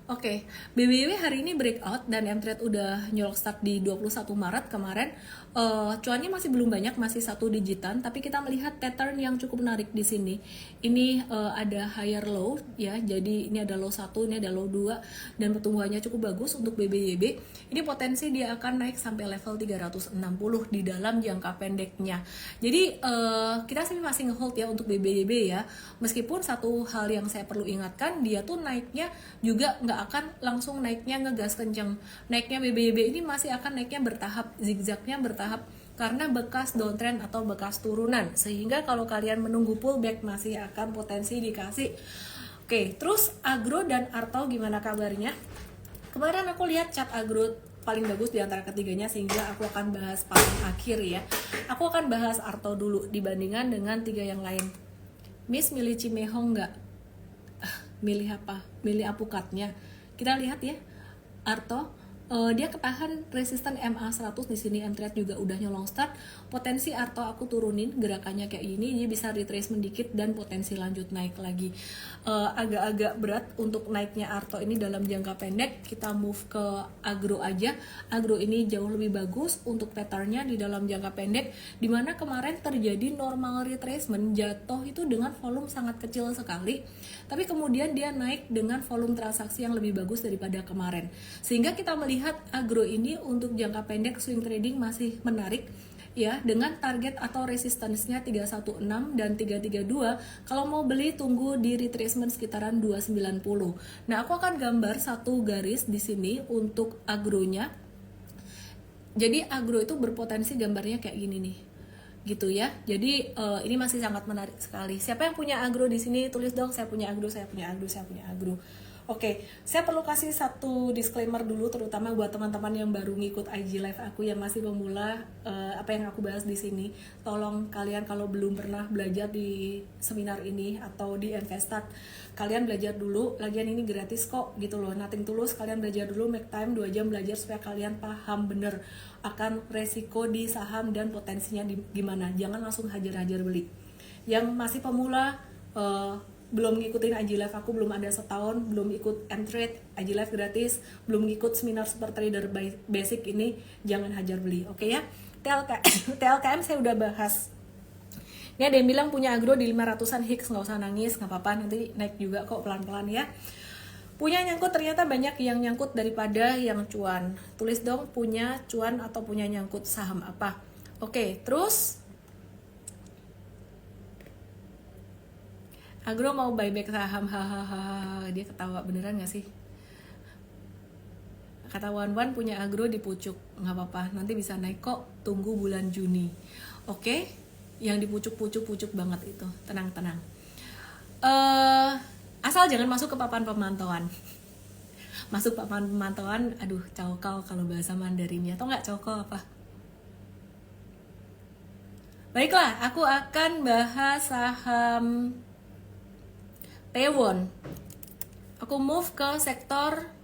Oke, BBW hari ini breakout dan Mtrade udah nyolok start di 21 Maret kemarin. Cuannya masih belum banyak, masih 1 digitan, tapi kita melihat pattern yang cukup menarik di sini. Ini ada higher low ya, jadi ini ada low 1, ini ada low 2, dan pertumbuhannya cukup bagus untuk BBYB. Ini potensi dia akan naik sampai level 360 di dalam jangka pendeknya. Jadi kita sih masih ngehold ya untuk BBYB ya. Meskipun satu hal yang saya perlu ingatkan, dia tuh naiknya juga nggak akan langsung naiknya ngegas kenceng. Naiknya BBYB ini masih akan naiknya bertahap, zigzagnya bertahap, karena bekas downtrend atau bekas turunan, sehingga kalau kalian menunggu pullback masih akan potensi dikasih. Oke, terus Agro dan Arto gimana kabarnya? Kemarin aku lihat chart Agro paling bagus di antara ketiganya, sehingga aku akan bahas paling akhir ya. Aku akan bahas Arto dulu dibandingkan dengan 3 yang lain. Miss milih Cimehong nggak? Milih apa? Milih apukatnya. Kita lihat ya, Arto dia ketahan resisten MA100 di sini. Mtrade juga udah nyolong start. Potensi Arto aku turunin gerakannya kayak gini, dia bisa retracement dikit dan potensi lanjut naik lagi. Agak-agak berat untuk naiknya Arto ini dalam jangka pendek. Kita move ke Agro aja. Agro ini jauh lebih bagus untuk patternnya di dalam jangka pendek, dimana kemarin terjadi normal retracement, jatuh itu dengan volume sangat kecil sekali, tapi kemudian dia naik dengan volume transaksi yang lebih bagus daripada kemarin, sehingga kita melihat Agro ini untuk jangka pendek swing trading masih menarik ya, dengan target atau resistance-nya 316 dan 332. Kalau mau beli tunggu di retracement sekitaran 290. Nah, aku akan gambar satu garis di sini untuk Agronya. Jadi Agro itu berpotensi gambarnya kayak gini nih, gitu ya. Jadi ini masih sangat menarik sekali. Siapa yang punya Agro di sini tulis dong, saya punya Agro, saya punya Agro, saya punya Agro. Oke, saya perlu kasih satu disclaimer dulu, terutama buat teman-teman yang baru ngikut IG live aku yang masih pemula. Apa yang aku bahas di sini, tolong kalian kalau belum pernah belajar di seminar ini atau di Investart, kalian belajar dulu. Lagian ini gratis kok, gitu loh, nothing tulus. Kalian belajar dulu, make time 2 jam belajar supaya kalian paham bener akan resiko di saham dan potensinya gimana. Jangan langsung hajar-hajar beli. Yang masih pemula, belum ngikutin IG Live aku, belum ada setahun, belum ikut Mtrade, IG Live gratis, belum ngikut seminar Super Trader Basic ini, jangan hajar beli, oke ya? TLKM saya udah bahas. Ini ada yang bilang punya Agro di 500-an Hicks, nggak usah nangis, nggak apa-apa, nanti naik juga kok pelan-pelan ya. Punya nyangkut, ternyata banyak yang nyangkut daripada yang cuan. Tulis dong punya cuan atau punya nyangkut saham apa. Oke, terus Agro mau buyback saham, hahaha. Dia ketawa, beneran gak sih? Kata Wan punya Agro di pucuk, nggak apa-apa, nanti bisa naik kok, tunggu bulan Juni. Oke, yang di pucuk banget itu, tenang-tenang. Asal jangan masuk ke papan pemantauan. Masuk papan pemantauan, aduh, cokol kalau bahasa Mandarinnya, tau nggak cokol apa? Baiklah, aku akan bahas saham Tewon. Aku move ke sektor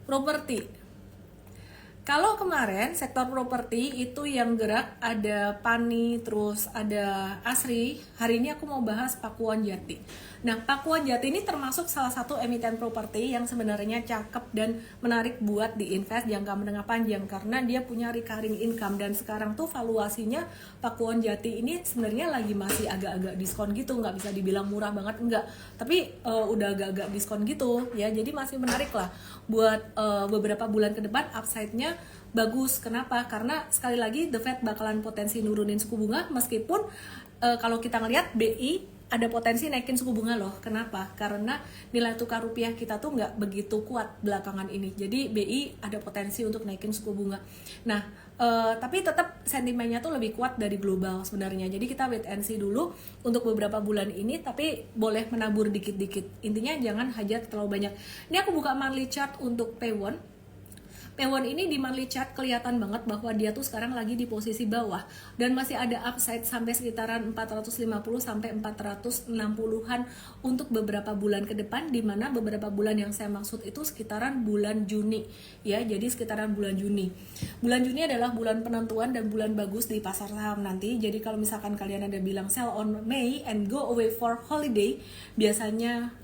properti. Kalau kemarin sektor properti itu yang gerak ada Pani, terus ada Asri. Hari ini aku mau bahas Pakuwon Jati. Nah, Pakuan Jati ini termasuk salah satu emiten properti yang sebenarnya cakep dan menarik buat diinvest jangka menengah panjang karena dia punya recurring income, dan sekarang tuh valuasinya Pakuan Jati ini sebenarnya lagi masih agak-agak diskon gitu, nggak bisa dibilang murah banget enggak, tapi udah agak-agak diskon gitu ya, jadi masih menarik lah buat beberapa bulan ke depan. Upside-nya bagus. Kenapa? Karena sekali lagi The Fed bakalan potensi nurunin suku bunga, meskipun kalau kita ngelihat BI ada potensi naikin suku bunga loh. Kenapa? Karena nilai tukar rupiah kita tuh nggak begitu kuat belakangan ini. Jadi BI ada potensi untuk naikin suku bunga. Nah, tapi tetap sentimennya tuh lebih kuat dari global sebenarnya. Jadi kita wait and see dulu untuk beberapa bulan ini, tapi boleh menabur dikit-dikit. Intinya jangan hajat terlalu banyak. Ini aku buka monthly chart untuk P1. P1 ini di monthly chart kelihatan banget bahwa dia tuh sekarang lagi di posisi bawah dan masih ada upside sampai sekitaran 450 sampai 460-an untuk beberapa bulan ke depan, di mana beberapa bulan yang saya maksud itu sekitaran bulan Juni ya. Jadi sekitaran bulan Juni. Bulan Juni adalah bulan penentuan dan bulan bagus di pasar saham nanti. Jadi kalau misalkan kalian ada bilang sell on May and go away for holiday, biasanya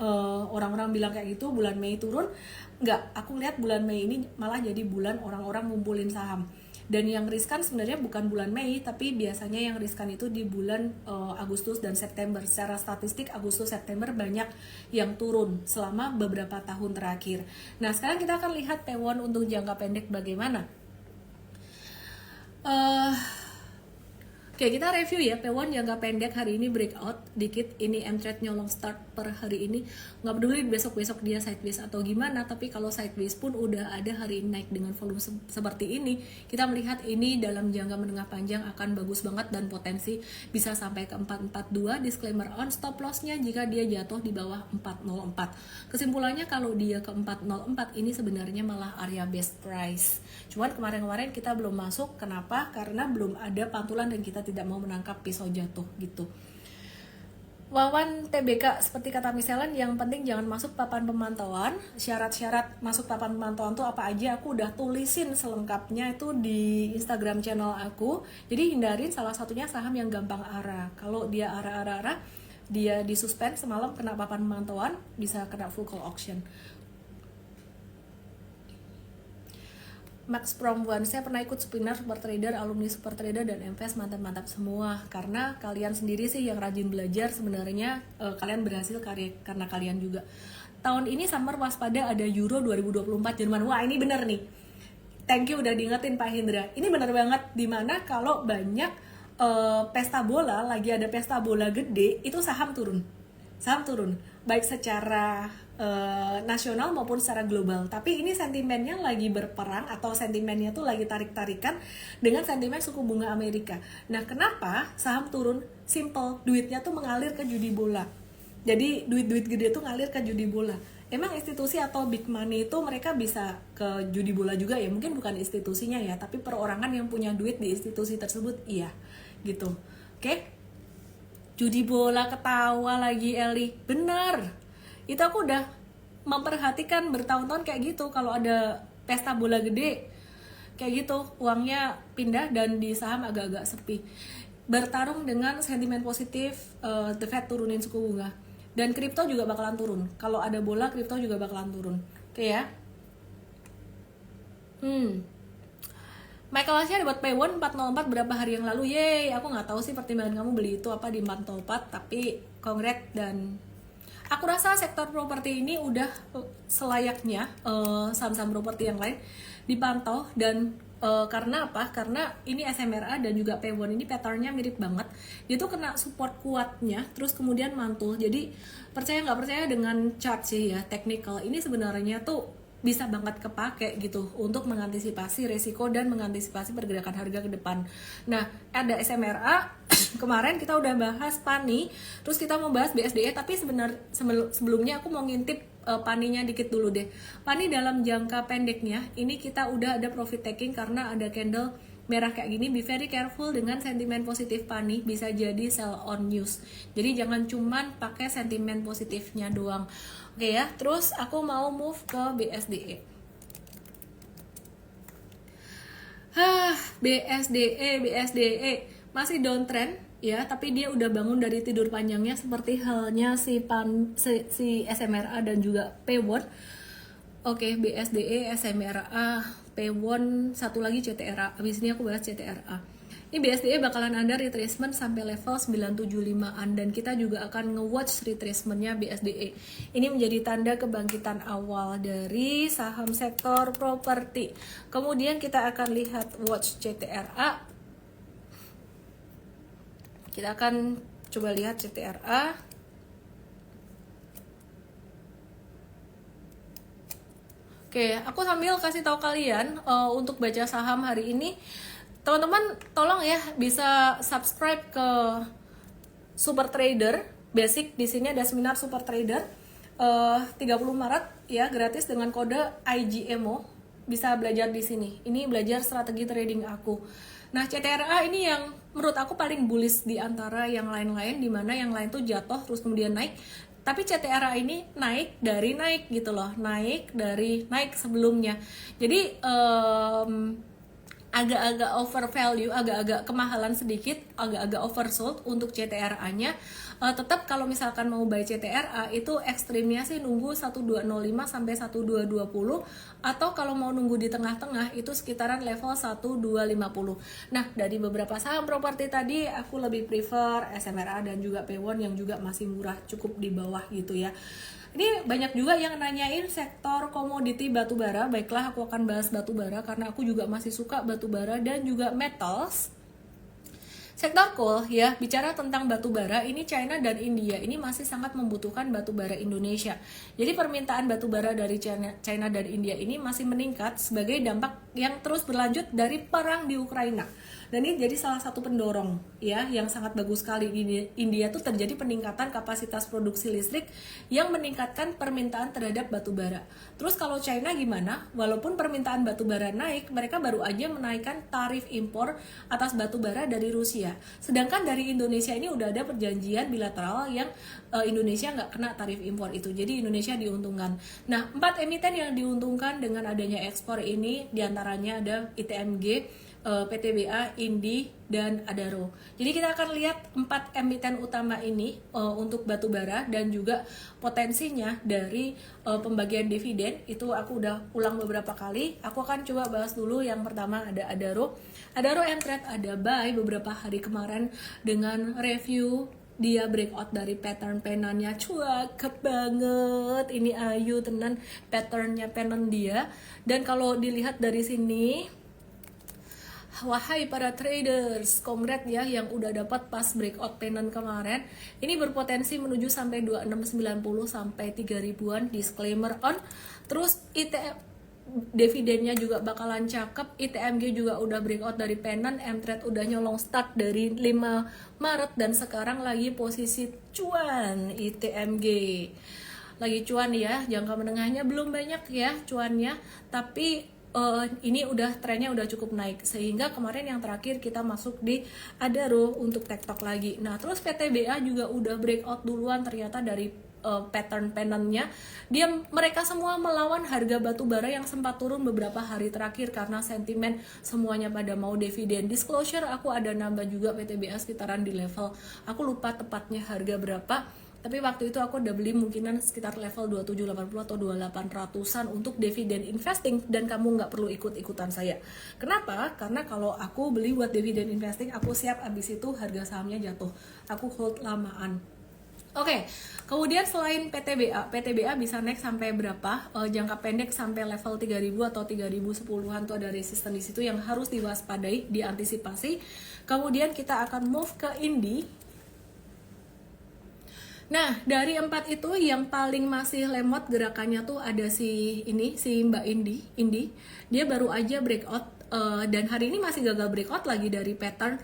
orang-orang bilang kayak gitu, bulan Mei turun. Enggak, aku lihat bulan Mei ini malah jadi bulan orang-orang ngumpulin saham. Dan yang riskan sebenarnya bukan bulan Mei, tapi biasanya yang riskan itu di bulan Agustus dan September. Secara statistik Agustus September banyak yang turun selama beberapa tahun terakhir. Nah, sekarang kita akan lihat P1 untuk jangka pendek bagaimana. Oke, kita review ya. P1 jangka pendek hari ini breakout dikit. Ini M-trade nyolong start per hari ini. Nggak peduli besok-besok dia sideways atau gimana, tapi kalau sideways pun udah ada hari ini naik dengan volume seperti ini, kita melihat ini dalam jangka menengah panjang akan bagus banget dan potensi bisa sampai ke 442. Disclaimer on stop loss-nya jika dia jatuh di bawah 404. Kesimpulannya kalau dia ke 404 ini sebenarnya malah area best price. Cuman kemarin-kemarin kita belum masuk. Kenapa? Karena belum ada pantulan dan kita tidak mau menangkap pisau jatuh gitu. Wawan TBK, seperti kata Michelle, yang penting jangan masuk papan pemantauan. Syarat-syarat masuk papan pemantauan tuh apa aja aku udah tulisin selengkapnya itu di Instagram channel aku. Jadi hindarin salah satunya saham yang gampang arah. Kalau dia arah-arah, dia disuspend semalam kena papan pemantauan, bisa kena full call auction. Max Prombuan, saya pernah ikut Spinar, Super Trader, alumni Super Trader dan Invest, mantap-mantap semua. Karena kalian sendiri sih yang rajin belajar, sebenarnya kalian berhasil karena kalian juga. Tahun ini summer waspada ada Euro 2024 Jerman. Wah, ini bener nih. Thank you udah diingetin Pak Hendra. Ini bener banget, dimana kalau banyak pesta bola, lagi ada pesta bola gede, itu saham turun. Saham turun, baik secara nasional maupun secara global. Tapi ini sentimennya lagi berperang atau sentimennya tuh lagi tarik-tarikan dengan sentimen suku bunga Amerika. Nah, kenapa saham turun? Simple, duitnya tuh mengalir ke judi bola. Jadi duit-duit gede tuh ngalir ke judi bola. Emang institusi atau big money itu mereka bisa ke judi bola juga ya? Mungkin bukan institusinya ya, tapi perorangan yang punya duit di institusi tersebut iya gitu. Oke? Judi bola, ketawa lagi Eli. Bener. Itu aku udah memperhatikan bertahun-tahun kayak gitu. Kalau ada pesta bola gede kayak gitu, uangnya pindah dan di saham agak-agak sepi. Bertarung dengan sentimen positif, The Fed turunin suku bunga. Dan kripto juga bakalan turun. Kalau ada bola, kripto juga bakalan turun. Oke ya. Michael Asia dapat P1 404 berapa hari yang lalu. Yeay, aku nggak tahu sih pertimbangan kamu beli itu apa di 404, tapi congrats. Dan aku rasa sektor properti ini udah selayaknya saham-saham properti yang lain dipantau. Dan karena apa? Karena ini SMRA dan juga P1 ini patternnya mirip banget. Dia tuh kena support kuatnya, terus kemudian mantul. Jadi percaya nggak percaya dengan chart sih ya, technical ini sebenarnya tuh bisa banget kepake gitu untuk mengantisipasi resiko dan mengantisipasi pergerakan harga ke depan. Nah, ada SMRA, kemarin kita udah bahas PANI, terus kita mau bahas BSDE, tapi sebelumnya aku mau ngintip PANI-nya dikit dulu deh. PANI dalam jangka pendeknya, ini kita udah ada profit taking karena ada candle merah kayak gini. Be very careful dengan sentimen positif PANI, bisa jadi sell on news. Jadi jangan cuman pakai sentimen positifnya doang. Oke ya, terus aku mau move ke BSDE. BSDE. masih downtrend ya, tapi dia udah bangun dari tidur panjangnya seperti halnya si SMRA dan juga P1. Oke, BSDE, SMRA, P1, satu lagi CTRA. Habis ini aku bahas CTRA. Ini BSDE bakalan ada retracement sampai level 975-an, dan kita juga akan nge-watch retracementnya BSDE. Ini menjadi tanda kebangkitan awal dari saham sektor properti. Kemudian kita akan lihat watch CTRA. Kita akan coba lihat CTRA. Oke, aku sambil kasih tahu kalian untuk baca saham hari ini. Teman-teman tolong ya bisa subscribe ke Super Trader Basic. Di sini ada seminar Super Trader 30 Maret ya, gratis dengan kode IGMO. Bisa belajar di sini. Ini belajar strategi trading aku. Nah, CTRA ini yang menurut aku paling bullish di antara yang lain-lain, di mana yang lain tuh jatuh terus kemudian naik. Tapi CTRA ini naik dari naik gitu loh, naik dari naik sebelumnya. Jadi agak-agak over value, agak-agak kemahalan sedikit, agak-agak oversold untuk CTRA-nya. Tetap kalau misalkan mau buy CTRA itu ekstrimnya sih nunggu 1205 sampai 1220, atau kalau mau nunggu di tengah-tengah itu sekitaran level 1250. Nah, dari beberapa saham properti tadi aku lebih prefer SMRA dan juga P1 yang juga masih murah, cukup di bawah gitu ya. Ini banyak juga yang nanyain sektor komoditi batubara. Baiklah, aku akan bahas batubara karena aku juga masih suka batubara dan juga metals. Sektor coal ya, bicara tentang batubara, ini China dan India ini masih sangat membutuhkan batubara Indonesia. Jadi permintaan batubara dari China dan India ini masih meningkat sebagai dampak yang terus berlanjut dari perang di Ukraina. Dan ini jadi salah satu pendorong ya yang sangat bagus sekali. Di India tuh terjadi peningkatan kapasitas produksi listrik yang meningkatkan permintaan terhadap batubara. Terus kalau China gimana? Walaupun permintaan batubara naik, mereka baru aja menaikkan tarif impor atas batubara dari Rusia. Sedangkan dari Indonesia ini udah ada perjanjian bilateral yang Indonesia nggak kena tarif impor itu. Jadi Indonesia diuntungkan. Nah, 4 emiten yang diuntungkan dengan adanya ekspor ini diantaranya ada ITMG, PTBA, Indi, dan Adaro. Jadi kita akan lihat 4 emiten utama ini untuk batubara dan juga potensinya dari pembagian dividen. Itu aku udah ulang beberapa kali. Aku akan coba bahas dulu. Yang pertama ada Adaro. Adaro Entret ada buy beberapa hari kemarin dengan review dia breakout dari pattern penannya, cakep banget. Ini ayu tenan patternnya penan dia. Dan kalau dilihat dari sini, wahai para traders, congrats ya yang udah dapat pas breakout pennant kemarin. Ini berpotensi menuju sampai 2690 sampai 3000-an, disclaimer on. Terus dividennya juga bakalan cakep. ITMG juga udah breakout dari pennant, M-Trade udah nyolong start dari 5 Maret dan sekarang lagi posisi cuan. ITMG lagi cuan ya, jangka menengahnya belum banyak ya cuannya, tapi ini udah trennya udah cukup naik, sehingga kemarin yang terakhir kita masuk di Adaro untuk TikTok lagi. Nah, terus PTBA juga udah breakout duluan ternyata dari pattern pennantnya. Mereka semua melawan harga batu bara yang sempat turun beberapa hari terakhir karena sentimen semuanya pada mau dividen. Disclosure, aku ada nambah juga PTBA sekitaran di level, aku lupa tepatnya harga berapa, tapi waktu itu aku udah beli mungkinan sekitar level 2780 atau 2800-an untuk dividen investing, dan kamu nggak perlu ikut-ikutan saya. Kenapa? Karena kalau aku beli buat dividen investing, aku siap abis itu harga sahamnya jatuh. Aku hold lamaan. Oke, kemudian selain PTBA bisa naik sampai berapa? Jangka pendek sampai level 3000 atau 3010-an tuh ada resisten di situ yang harus diwaspadai, diantisipasi. Kemudian kita akan move ke Indi. Nah, dari 4 itu yang paling masih lemot gerakannya tuh ada si Mbak Indi. Dia baru aja breakout dan hari ini masih gagal breakout lagi dari pattern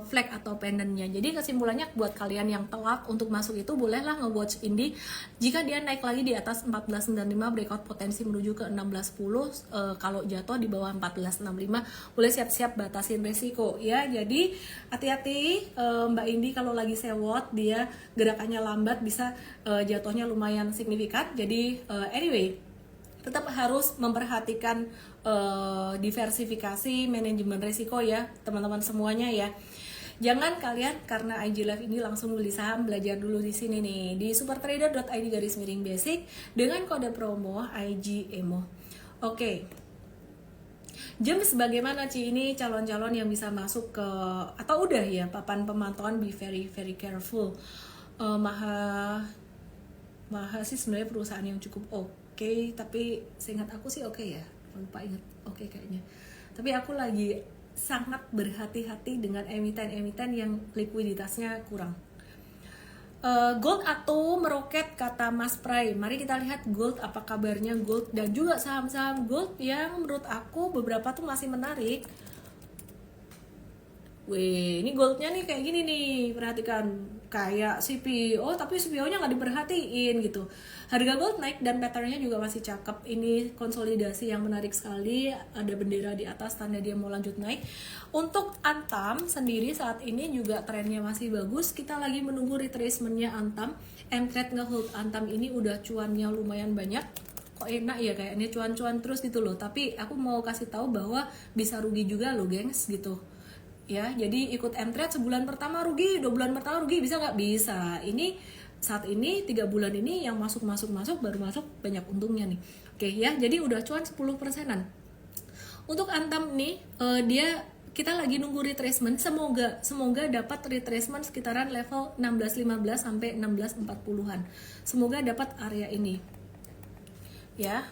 flag atau pendantnya. Jadi kesimpulannya buat kalian yang telat untuk masuk itu, bolehlah nge-watch Indi. Jika dia naik lagi di atas 1495, breakout potensi menuju ke 1610. Kalau jatuh di bawah 1465, boleh siap-siap batasin resiko ya. Jadi hati-hati Mbak Indi, kalau lagi sewot dia gerakannya lambat, bisa jatuhnya lumayan signifikan. Jadi anyway, tetap harus memperhatikan diversifikasi manajemen risiko ya teman-teman semuanya ya. Jangan kalian karena IG Live ini langsung beli saham, belajar dulu di sini nih di supertrader.id/basic dengan kode promo IG Emo. Oke. James, bagaimana Ci ini calon-calon yang bisa masuk ke atau udah ya papan pemantauan? Be very very careful. Maha sih sebenarnya perusahaan yang cukup oke, tapi seingat aku sih oke ya, lupa ingat oke kayaknya. Tapi aku lagi sangat berhati-hati dengan emiten-emiten yang likuiditasnya kurang. Gold atau meroket kata Mas Pray. Mari kita lihat gold, apa kabarnya gold dan juga saham-saham gold yang menurut aku beberapa tuh masih menarik. Wih, ini goldnya nih kayak gini nih, perhatikan, kayak CPO tapi CPO-nya nggak diperhatiin gitu. Harga gold naik dan patternnya juga masih cakep. Ini konsolidasi yang menarik sekali, ada bendera di atas tanda dia mau lanjut naik. Untuk Antam sendiri saat ini juga trennya masih bagus. Kita lagi menunggu retracement-nya Antam. Mtrade nge-hold Antam ini udah cuannya lumayan banyak. Kok enak ya kayaknya cuan-cuan terus gitu loh. Tapi aku mau kasih tahu bahwa bisa rugi juga loh gengs gitu. Ya, jadi ikut Mtrade sebulan pertama rugi, 2 bulan pertama rugi, bisa nggak? Bisa. Ini saat ini 3 bulan ini yang masuk baru masuk banyak untungnya nih. Oke ya, jadi udah cuan 10%-an. Untuk Antam nih, kita lagi nunggu retracement, semoga dapat retracement sekitaran level 16.15 sampai 16.40-an. Semoga dapat area ini. Ya.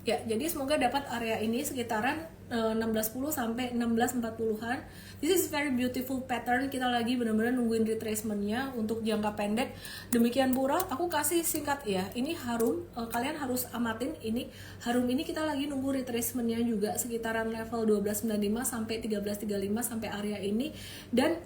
Ya, jadi semoga dapat area ini sekitaran 16.10 sampai 16.40-an. This is very beautiful pattern. Kita lagi benar-benar nungguin retracement-nya untuk jangka pendek. Demikian pula aku kasih singkat ya. Ini harum, kalian harus amatin ini. Harum ini kita lagi nunggu retracement-nya juga sekitaran level 12.95 sampai 13.35 sampai area ini, dan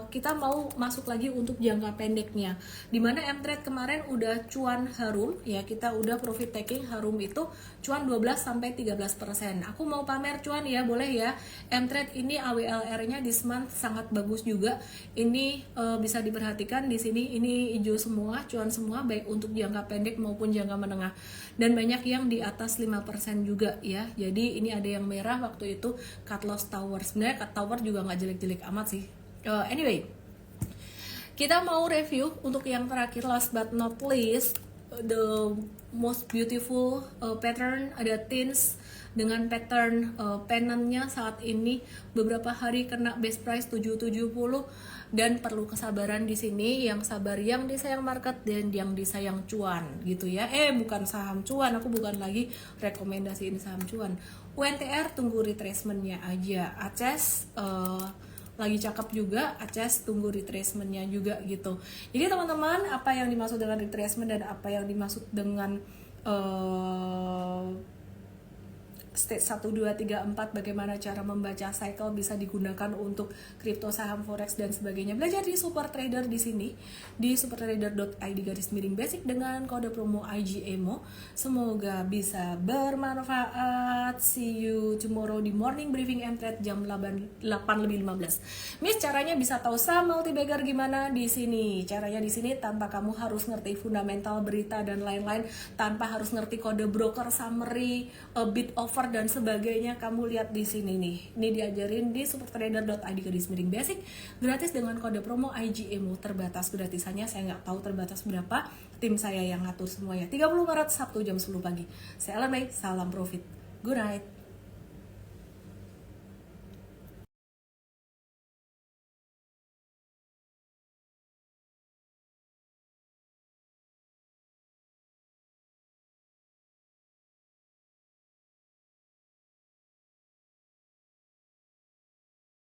kita mau masuk lagi untuk jangka pendeknya. Dimana Mtrade kemarin udah cuan harum ya, kita udah profit taking harum itu cuan 12 sampai 13%. Aku mau pamer cuan ya, boleh ya. Mtrade ini AWLR-nya this month sangat bagus juga. Ini bisa diperhatikan di sini, ini hijau semua, cuan semua baik untuk jangka pendek maupun jangka menengah. Dan banyak yang di atas 5% juga ya. Jadi ini ada yang merah waktu itu cut loss tower. Sebenarnya cut tower juga nggak jelek-jelek amat sih. Anyway, kita mau review untuk yang terakhir, last but not least, the most beautiful pattern. Ada Tins dengan pattern pennantnya saat ini beberapa hari kena best price 770, dan perlu kesabaran di sini. Yang sabar yang disayang market dan yang disayang cuan gitu ya. Bukan saham cuan, aku bukan lagi rekomendasiin saham cuan. UNTR tunggu retracement-nya aja. ACES lagi cakep juga, ACES tunggu retracement-nya juga gitu. Jadi teman-teman, apa yang dimaksud dengan retracement dan apa yang dimaksud dengan stage 1, 2, 3, 4, bagaimana cara membaca cycle bisa digunakan untuk kripto, saham, forex dan sebagainya. Belajar di Super Trader di sini di supertrader.id/basic dengan kode promo IGEMO. Semoga bisa bermanfaat. See you tomorrow di morning briefing Mtrade jam 8:15. Miss, caranya bisa tahu saham multi-bagger gimana? Di sini. Caranya di sini tanpa kamu harus ngerti fundamental, berita dan lain-lain, tanpa harus ngerti kode broker, summary, bid offer dan sebagainya. Kamu lihat di sini nih. Ini diajarin di supertrader.id/basic gratis dengan kode promo IGEMO. Terbatas gratisannya, saya nggak tahu terbatas berapa. Tim saya yang ngatur semuanya. 30 Maret Sabtu jam 10 pagi. Saya Ellen May, salam profit. Good night.